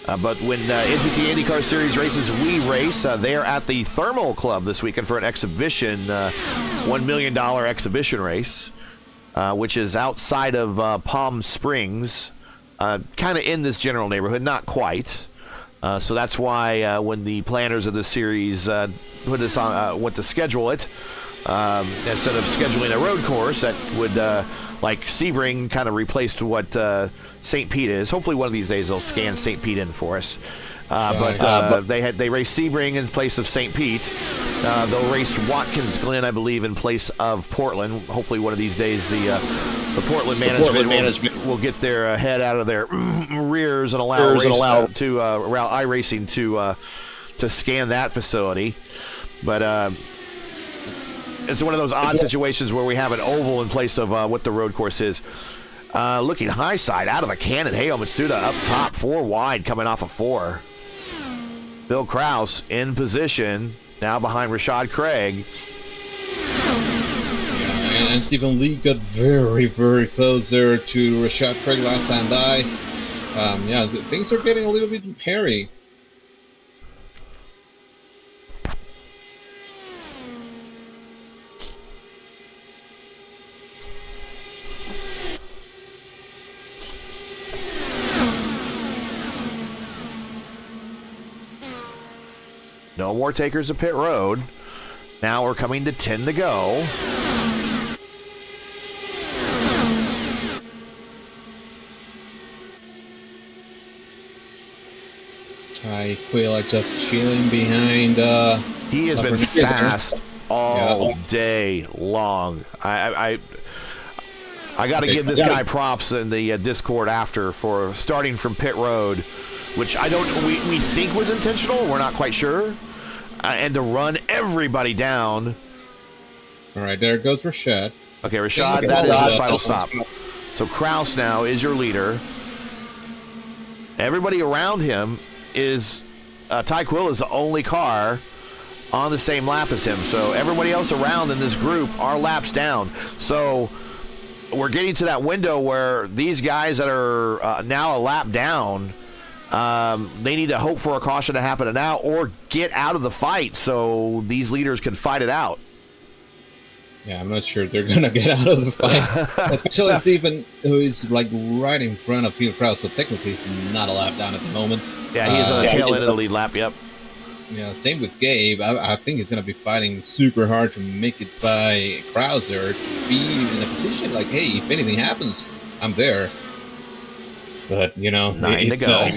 But when NTT IndyCar Series races We Race, they are at the Thermal Club this weekend for an exhibition, $1 million exhibition race, which is outside of Palm Springs, kind of in this general neighborhood, not quite. So that's why when the planners of the series put us on, went to schedule it, instead of scheduling a road course that would, like Sebring, kind of replaced what St. Pete is. Hopefully one of these days they'll scan St. Pete in for us. They race Sebring in place of St. Pete. They'll race Watkins Glen, I believe, in place of Portland. Hopefully one of these days the Portland management will get their head out of their rears and allow iRacing to scan that facility. But it's one of those odd situations where we have an oval in place of what the road course is. Looking high side out of the cannon. Heyo Masuda up top, 4 wide, coming off of 4. Bill Kraus in position, now behind Rashad Craig. Yeah, and Stephen Lee got very, very close there to Rashad Craig last time by. Things are getting a little bit hairy. No more takers of pit road. Now we're coming to 10 to go. Ty Quilla just chilling behind. He has been fast all day long. I got to give this guy props in the Discord after for starting from pit road, which we think was intentional. We're not quite sure. And to run everybody down. All right, there goes Rashad. Okay, Rashad, that is his final stop. So Kraus now is your leader. Everybody around him is Ty Quill is the only car on the same lap as him. So everybody else around in this group are laps down. So we're getting to that window where these guys that are now a lap down, they need to hope for a caution to happen now or get out of the fight so these leaders can fight it out. Yeah, I'm not sure they're going to get out of the fight. Especially Stephen, who is like right in front of Field Kraus, so technically he's not a lap down at the moment. Yeah, he's on the tail end of the lead lap, yep. Yeah, same with Gabe. I think he's going to be fighting super hard to make it by Krauser to be in a position like, hey, if anything happens, I'm there. But, 9 to go.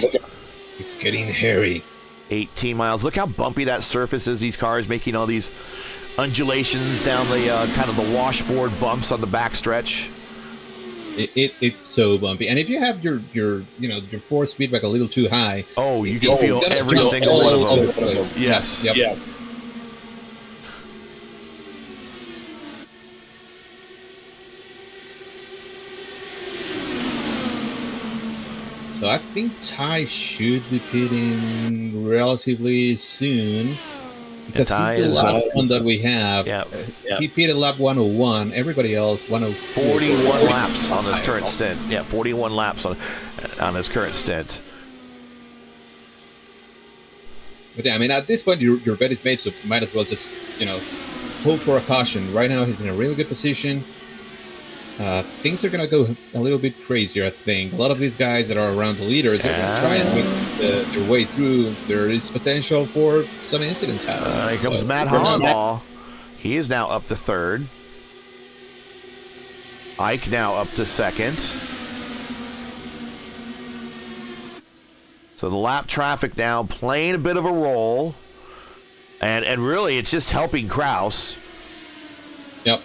It's getting hairy. 18 miles. Look how bumpy that surface is. These cars making all these undulations down the kind of the washboard bumps on the backstretch. It's so bumpy, and if you have your force feedback a little too high, you can feel every single one of them. Yes. Yep. Yeah. So I think Ty should be pitting relatively soon because he's the last one that we have. Yeah. He pitted lap 101. Everybody else 104. 41 laps on his current stint. Yeah, 41 laps on his current stint. But yeah, I mean, at this point, your bet is made, so might as well just hope for a caution. Right now, he's in a really good position. Things are going to go a little bit crazier, I think. A lot of these guys that are around the leaders are going to try and make their way through. There is potential for some incidents happening. Here comes Matt Hollenbaugh. He is now up to third. Ike now up to second. So the lap traffic now playing a bit of a role. And really, it's just helping Kraus. Yep.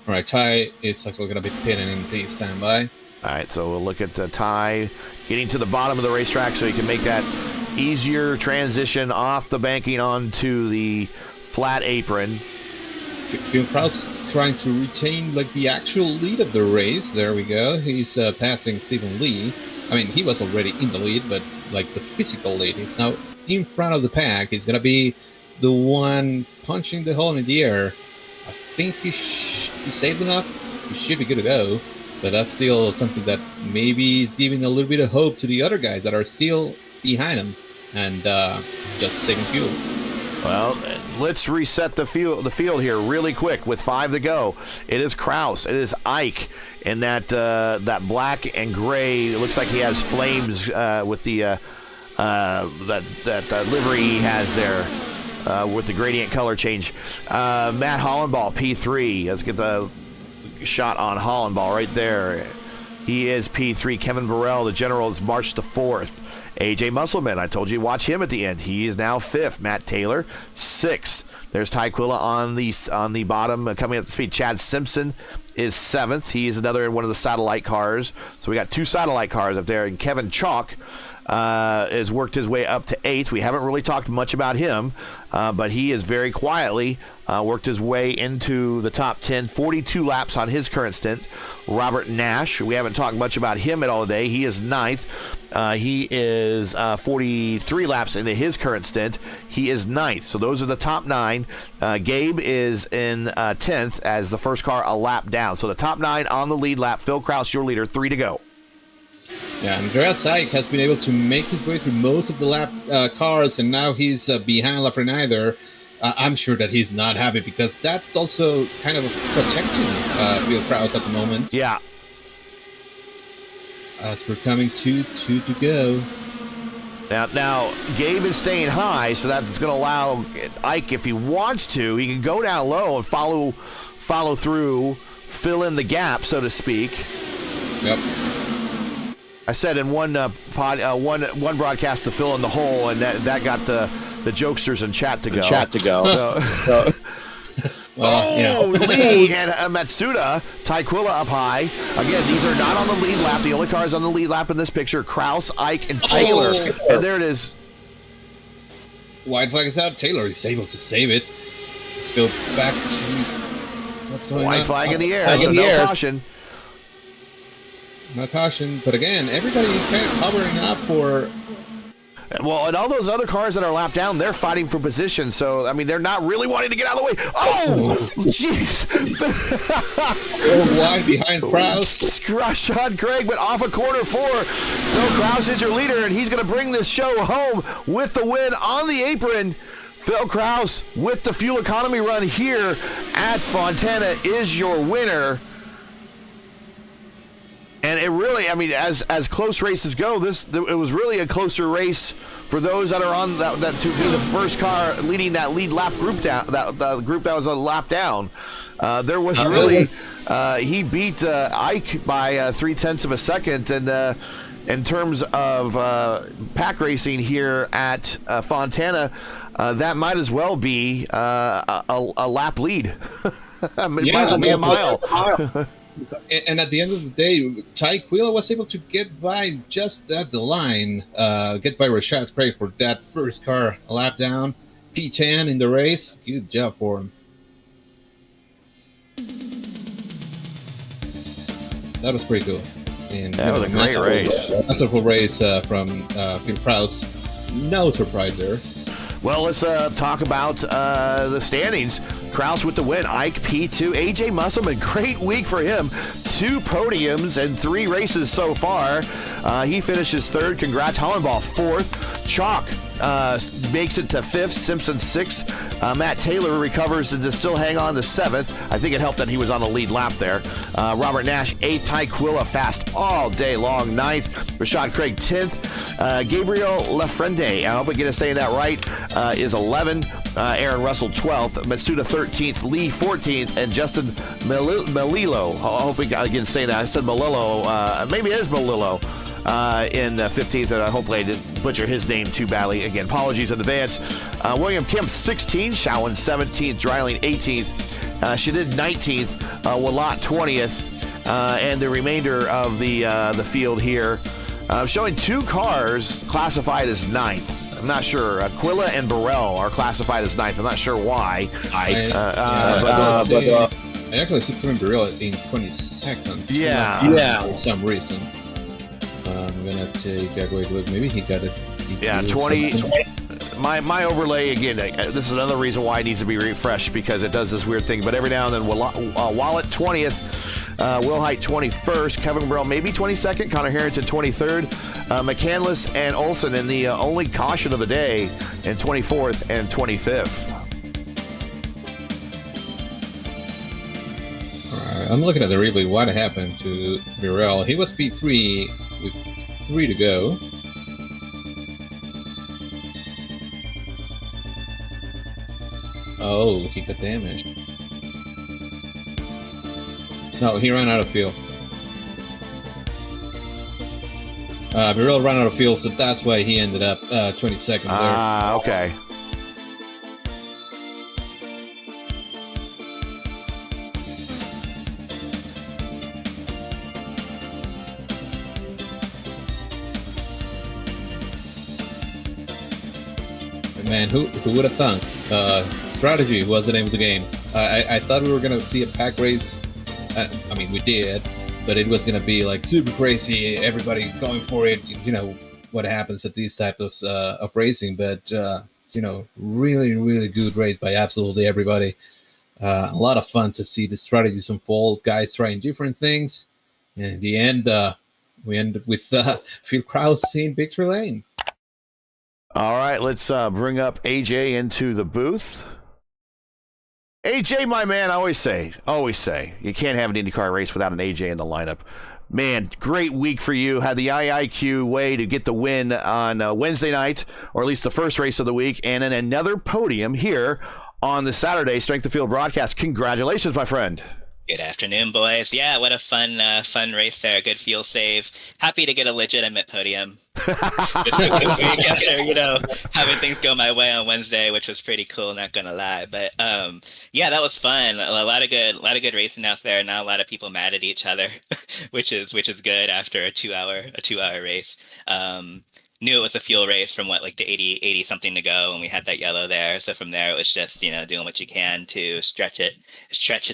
All right, Ty is actually going to be pitting in the standby. All right, so we'll look at Ty getting to the bottom of the racetrack so he can make that easier transition off the banking onto the flat apron. Phil Kraus is trying to retain the actual lead of the race. There we go. He's passing Stephen Lee. I mean, he was already in the lead, but the physical lead. He's now in front of the pack. He's going to be the one punching the hole in the air. I think he's safe enough. He should be good to go. But that's still something that maybe is giving a little bit of hope to the other guys that are still behind him and just saving fuel. Well, let's reset the field here really quick with 5 to go. It is Kraus. It is Ike in that black and gray. It looks like he has flames with the that livery he has there with the gradient color change. Matt Hollenball, P3. Let's get the shot on Hollenball right there. He is P3. Kevin Burrell, the general, is March the 4th. AJ Musselman, I told you watch him at the end. He is now 5th. Matt Taylor, 6th. There's Ty Quilla on the bottom coming up to speed. Chad Simpson is 7th. He is another in one of the satellite cars. So we got 2 satellite cars up there. And Kevin Chalk has worked his way up to 8th. We haven't really talked much about him, but he is very quietly worked his way into the top 10, 42 laps on his current stint. Robert Nash, we haven't talked much about him at all today. He is 9th. He is 43 laps into his current stint. He is 9th. So those are the top 9. Gabe is in 10th as the first car a lap down. So the top 9 on the lead lap. Phil Kraus, your leader, 3 to go. Yeah, Andreas Saik has been able to make his way through most of the lap cars, and now he's behind Lafreniere. I'm sure that he's not happy because that's also kind of protecting Phil Kraus at the moment. Yeah. As we're coming to 2 to go. Now, Gabe is staying high, so that's going to allow Ike, if he wants to, he can go down low and follow through, fill in the gap, so to speak. Yep. I said in one broadcast to fill in the hole, and that got the jokesters in chat to go. Lee and Matsuda, Taikula up high. Again, these are not on the lead lap. The only cars on the lead lap in this picture: Kraus, Ike, and Taylor. And there it is. White flag is out. Taylor is able to save it. Let's go back to what's going on. White flag in the air, so no caution. No caution, but again, everybody is kind of covering up for. Well, and all those other cars that are lapped down, they're fighting for position. So, I mean, they're not really wanting to get out of the way. Oh, jeez. Wide behind Kraus. Sean Craig, but off of corner 4. Phil Kraus is your leader, and he's going to bring this show home with the win on the apron. Phil Kraus with the fuel economy run here at Fontana is your winner. And it really, I mean, as close races go, it was really a closer race for those that are on that to be the first car leading that lead lap group down, that group that was a lap down. There was really, he beat Ike by 0.3 of a second, and in terms of pack racing here at Fontana, that might as well be a lap lead. It might as well be a mile. And at the end of the day, Ty Quilla was able to get by just at the line, get by Rashad Craig for that first car a lap down. P10 in the race. Good job for him. That was pretty cool. And, that was a great race. Masterful race from Phil Kraus. No surprise there. Well, let's talk about the standings. Kraus with the win. Ike P2. AJ Musselman, great week for him. 2 podiums and 3 races so far. He finishes 3rd. Congrats. Hollenball 4th. Chalk makes it to 5th. Simpson 6th. Matt Taylor recovers and to still hang on to 7th. I think it helped that he was on the lead lap there. Robert Nash 8th. Ty Quilla fast all day long 9th. Rashad Craig 10th. Gabriel Lafreniere, I hope I get to say that right, is 11. Aaron Russell 12th. Matsuda 13th. Lee 14th. And Justin Melillo. I hope I can say that. I said Melillo. Maybe it is Melillo. In 15th, and hopefully I didn't butcher his name too badly. Again, apologies in advance. William Kemp 16th, Shawan 17th, Dryling 18th, Shadid 19th, Walot 20th, and the remainder of the field here showing 2 cars classified as 9th. I'm not sure. Quilla and Burrell are classified as 9th. I'm not sure why. I actually see Kevin Burrell in 22nd. Yeah. For some reason. I'm gonna take a quick look. Maybe he got it. 20. My overlay again. This is another reason why it needs to be refreshed because it does this weird thing. But every now and then, Wallet 20th, Will Height 21st, Kevin Burrell maybe 22nd, Connor Harrington 23rd, McCandless and Olsen in the only caution of the day in 24th and 25th. All right, I'm looking at the replay. What happened to Burrell? He was P3 with 3 to go. Oh, he got damaged. No, he ran out of fuel. Burrell ran out of fuel, so that's why he ended up 22nd there. Ah, okay. Man, who would have thunk? Strategy was the name of the game. I thought we were going to see a pack race. I mean, we did, but it was going to be like super crazy, everybody going for it. You know what happens at these types of racing, but you know, really, really good race by absolutely everybody. A lot of fun to see the strategies unfold, guys trying different things, and in the end, we ended with Phil Krause in victory lane. All right, let's bring up AJ into the booth. AJ, my man, I always say, you can't have an IndyCar race without an AJ in the lineup. Man, great week for you. Had the IIQ way to get the win on Wednesday night, or at least the first race of the week, and then another podium here on the Saturday Strength of Field broadcast. Congratulations, my friend. Good afternoon, boys. Yeah, what a fun race there. Good fuel save. Happy to get a legitimate podium this week after, you know, having things go my way on Wednesday, which was pretty cool, not gonna lie. But yeah, that was fun. A lot of good racing out there. Not a lot of people mad at each other, which is good after a 2-hour race. Knew it was a fuel race from like the 80 something to go, and we had that yellow there. So from there, it was just, you know, doing what you can to stretch it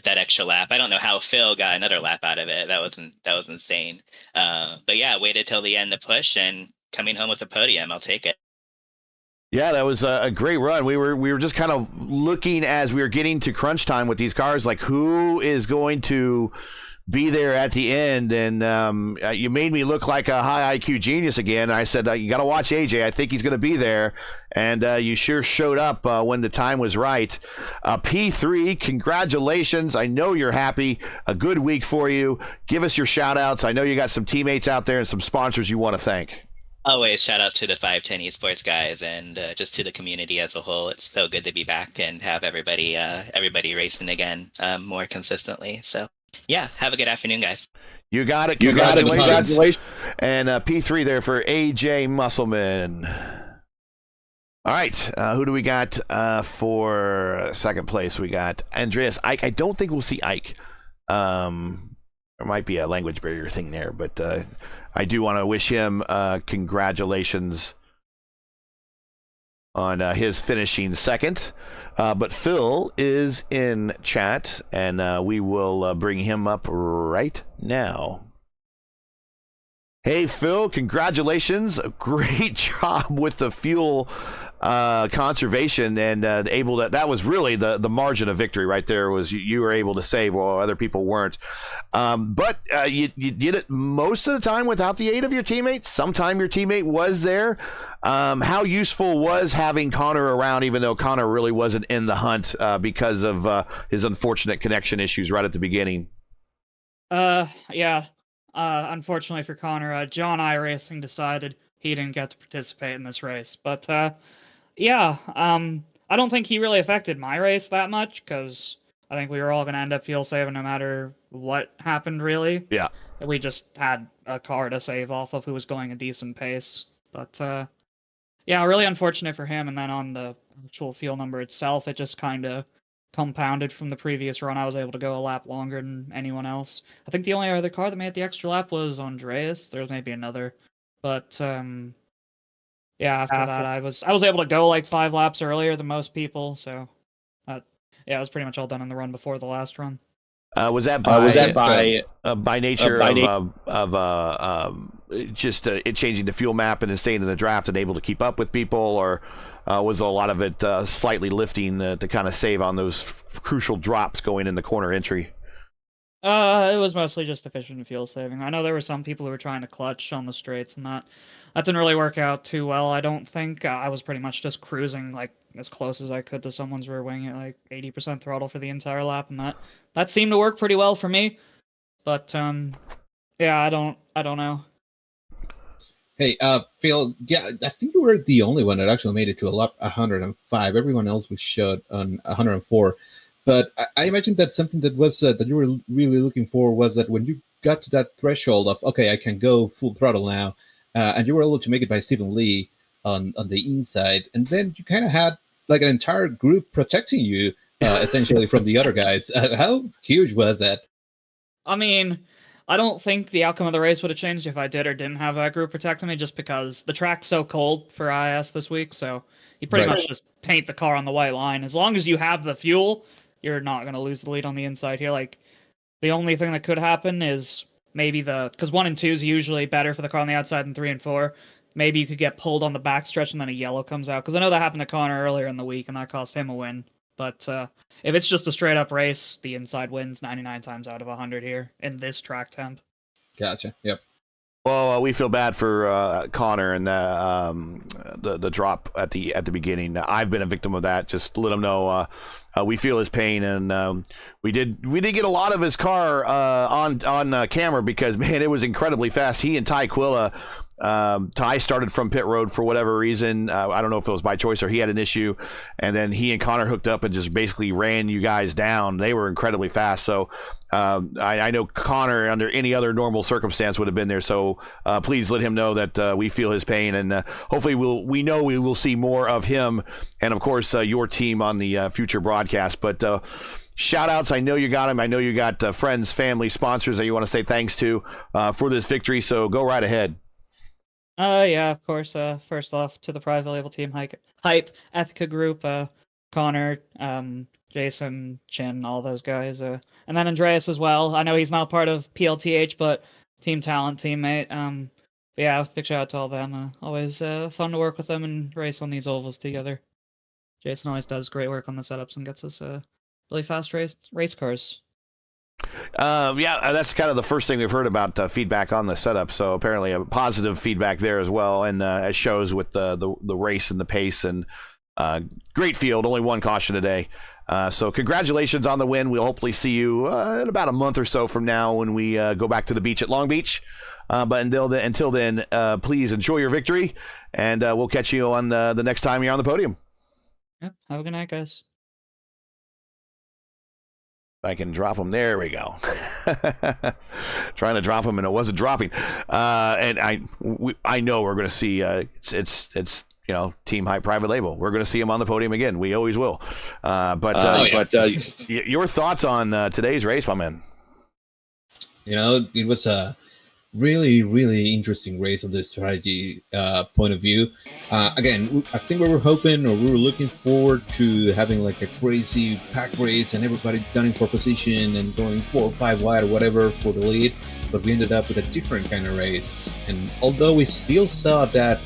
that extra lap. I don't know how Phil got another lap out of it. That was insane. But yeah, waited till the end to push, and coming home with a podium, I'll take it. Yeah, that was a great run. We were just kind of looking as we were getting to crunch time with these cars, like who is going to be there at the end, and you made me look like a high IQ genius again. I said, you got to watch AJ. I think he's going to be there, and you sure showed up when the time was right. P3, congratulations. I know you're happy. A good week for you. Give us your shout-outs. I know you got some teammates out there and some sponsors you want to thank. Always shout out to the 510 eSports guys, and just to the community as a whole. It's so good to be back and have everybody racing again more consistently. So yeah, have a good afternoon, guys. You got it. Congratulations. And P3 there for AJ Musselman. All right, who do we got for second place? We got Andreas Ike. I don't think we'll see Ike. There might be a language barrier thing there, but I do want to wish him congratulations on his finishing second. But Phil is in chat, and we will bring him up right now. Hey, Phil, congratulations. Great job with the fuel conservation, and that was really the margin of victory right there. Was you were able to save while other people weren't. But you did it most of the time without the aid of your teammates. Sometime your teammate was there. How useful was having Connor around, even though Connor really wasn't in the hunt because of his unfortunate connection issues right at the beginning? Yeah. Unfortunately for Connor, John iRacing decided he didn't get to participate in this race. But yeah, I don't think he really affected my race that much, because I think we were all going to end up fuel saving no matter what happened, really. Yeah. We just had a car to save off of who was going a decent pace. But yeah, really unfortunate for him. And then on the actual fuel number itself, it just kind of compounded from the previous run. I was able to go a lap longer than anyone else. I think the only other car that made the extra lap was Andreas. There was maybe another. But yeah, after that, I was able to go like 5 laps earlier than most people. So yeah, it was pretty much all done in the run before the last run. Was that by nature of just it changing the fuel map and staying in the draft and able to keep up with people, or was a lot of it slightly lifting to kind of save on those crucial drops going in the corner entry? It was mostly just efficient fuel saving. I know there were some people who were trying to clutch on the straights, and that didn't really work out too well. I don't think I was pretty much just cruising like as close as I could to someone's rear wing at like 80% throttle for the entire lap, and that seemed to work pretty well for me. But yeah, I don't know. Hey, Phil, yeah, I think you were the only one that actually made it to a lap 105. Everyone else was shot on 104. But I imagine that something that was that you were really looking for was that when you got to that threshold of, okay, I can go full throttle now, and you were able to make it by Stephen Lee on the inside, and then you kind of had like an entire group protecting you, essentially from the other guys. How huge was that? I mean, I don't think the outcome of the race would have changed if I did or didn't have that group protecting me, just because the track's so cold for IS this week. So you pretty Right. much just paint the car on the white line. As long as you have the fuel, you're not going to lose the lead on the inside here. Like, the only thing that could happen is maybe because 1 and 2 is usually better for the car on the outside than 3 and 4. Maybe you could get pulled on the backstretch and then a yellow comes out. Because I know that happened to Connor earlier in the week and that cost him a win. But if it's just a straight up race, the inside wins 99 times out of 100 here in this track temp. Gotcha. Yep. Well, we feel bad for Connor and the drop at the beginning. I've been a victim of that. Just let him know we feel his pain, and we did get a lot of his car on camera because, man, it was incredibly fast. He and Ty Quilla. Ty started from pit road for whatever reason. I don't know if it was by choice or he had an issue, and then he and Connor hooked up and just basically ran you guys down. They were incredibly fast. So I know Connor, under any other normal circumstance, would have been there. So please let him know that we feel his pain, and hopefully we will see more of him, and of course your team on the future broadcast. But shout outs, I know you got them. I know you got friends, family, sponsors that you want to say thanks to for this victory. So go right ahead. Yeah, of course. First off, to the private label team, Hype, Ethica Group, Connor, Jason, Chin, all those guys, and then Andreas as well. I know he's not part of PLTH, but Team Talent teammate. But yeah, big shout out to all them. Always fun to work with them and race on these ovals together. Jason always does great work on the setups and gets us really fast race cars. Yeah, that's kind of the first thing we've heard about feedback on the setup. So apparently a positive feedback there as well, and it shows with the race and the pace, and great field. Only one caution today. So congratulations on the win. We'll hopefully see you in about a month or so from now when we go back to the beach at Long Beach. But until then, please enjoy your victory, and we'll catch you on the next time you're on the podium. Yeah, have a good night, guys. I can drop them. There we go. Trying to drop them and it wasn't dropping. And I know we're going to see. It's Team Hype private label. We're going to see him on the podium again. We always will. But your thoughts on today's race, my man? It was a really, really interesting race on the strategy point of view. Again, I think we were hoping, or we were looking forward to having like a crazy pack race and everybody gunning for position and going 4 or 5 wide or whatever for the lead, but we ended up with a different kind of race. And although we still saw that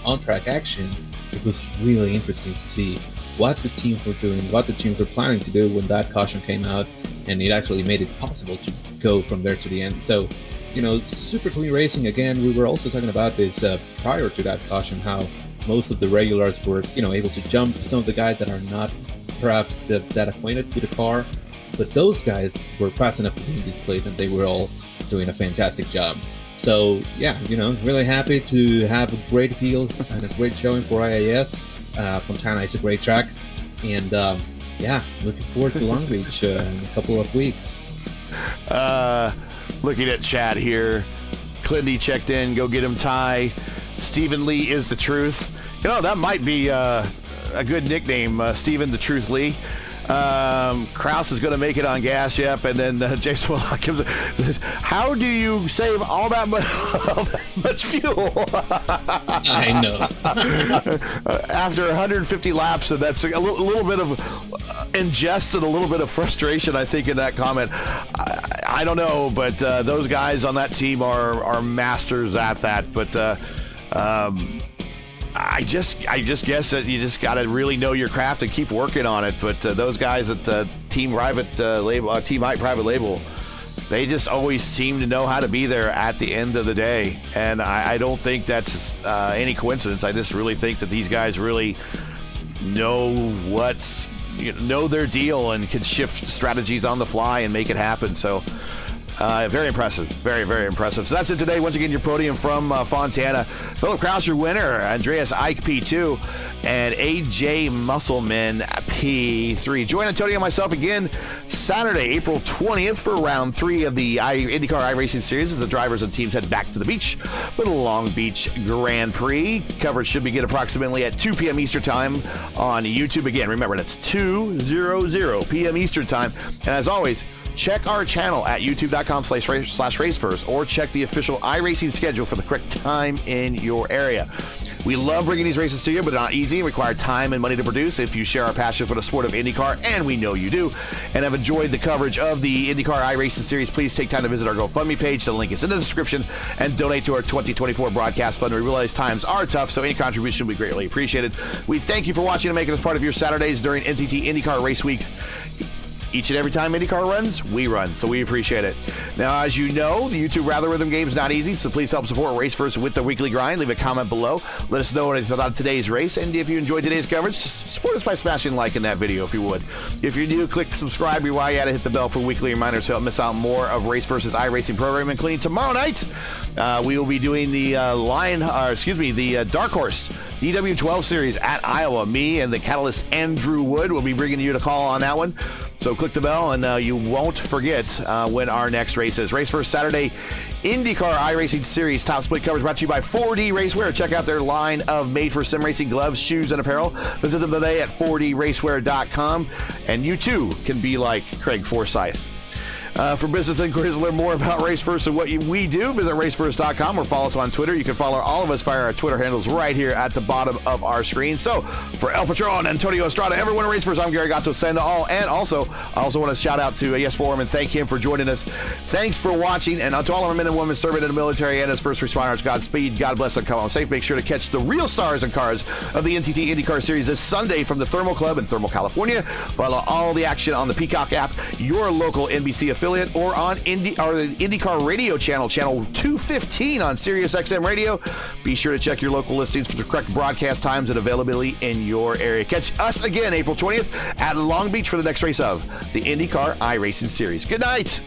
on-track action, it was really interesting to see what the teams were doing, what the teams were planning to do when that caution came out, and it actually made it possible to go from there to the end. So super clean racing. Again, we were also talking about this prior to that caution, how most of the regulars were, able to jump some of the guys that are not perhaps that acquainted with the car, but those guys were fast enough to be displayed, and they were all doing a fantastic job. So yeah, really happy to have a great field and a great showing for IAS. Fontana is a great track, and looking forward to Long Beach in a couple of weeks. Looking at chat here, Clindy checked in. Go get him, Ty. Stephen Lee is the truth. That might be a good nickname, Stephen the Truth Lee. Kraus is going to make it on gas, yep. And then Jason Willock comes. How do you save all that much fuel? I know. After 150 laps, and that's a little bit of ingest and a little bit of frustration, I think, in that comment. I don't know, but those guys on that team are masters at that. But I just guess that you just got to really know your craft and keep working on it. But those guys at Team Hype Private Label, they just always seem to know how to be there at the end of the day. And I don't think that's any coincidence. I just really think that these guys really know know their deal and can shift strategies on the fly and make it happen. So very impressive. Very, very impressive. So that's it today. Once again, your podium from Fontana. Philip Kraus, your winner. Andreas Ike, P2. And AJ Musselman, P3. Join Antonio and myself again Saturday, April 20th for round 3 of the IndyCar iRacing Series as the drivers and teams head back to the beach for the Long Beach Grand Prix. Coverage should begin approximately at 2 p.m. Eastern Time on YouTube. Again, remember, that's 2:00 p.m. Eastern Time. And as always, check our channel at youtube.com/racefirst or check the official iRacing schedule for the correct time in your area. We love bringing these races to you, but not easy and require time and money to produce. If you share our passion for the sport of IndyCar, and we know you do, and have enjoyed the coverage of the IndyCar iRacing Series, please take time to visit our GoFundMe page. The link is in the description, and donate to our 2024 broadcast fund. We realize times are tough, so any contribution will be greatly appreciated. We thank you for watching and making us part of your Saturdays during NTT IndyCar race weeks. Each and every time IndyCar runs, we run, so we appreciate it. Now, as you know, the YouTube Algorithm game is not easy, so please help support Race First with the weekly grind. Leave a comment below. Let us know what you thought on today's race, and if you enjoyed today's coverage, just support us by smashing like in that video if you would. If you're new, click subscribe. While you at it, hit the bell for weekly reminders so you don't miss out more of Race Versus iRacing program, including tomorrow night. We will be doing the Dark Horse DW12 Series at Iowa. Me and the Catalyst Andrew Wood will be bringing you to call on that one. So click the bell, and you won't forget when our next race is. Race First Saturday, IndyCar iRacing Series top split coverage brought to you by 4D Racewear. Check out their line of made-for-sim racing gloves, shoes, and apparel. Visit them today at 4dracewear.com, and you too can be like Craig Forsyth. For business inquiries to learn more about Race First and what we do, visit racefirst.com or follow us on Twitter. You can follow all of us via our Twitter handles right here at the bottom of our screen. So, for El Patron, Antonio Estrada, everyone at Race First, I'm Gary Gatto. Send to all. And also, I also want to shout out to Yes Forum and thank him for joining us. Thanks for watching. And to all of our men and women serving in the military and as first responders, Godspeed, God bless, and come on safe. Make sure to catch the real stars and cars of the NTT IndyCar Series this Sunday from the Thermal Club in Thermal, California. Follow all the action on the Peacock app, your local NBC affiliate, or on the IndyCar radio channel 215 on Sirius XM Radio. Be sure to check your local listings for the correct broadcast times and availability in your area. Catch us again April 20th at Long Beach for the next race of the IndyCar iRacing Series. Good night.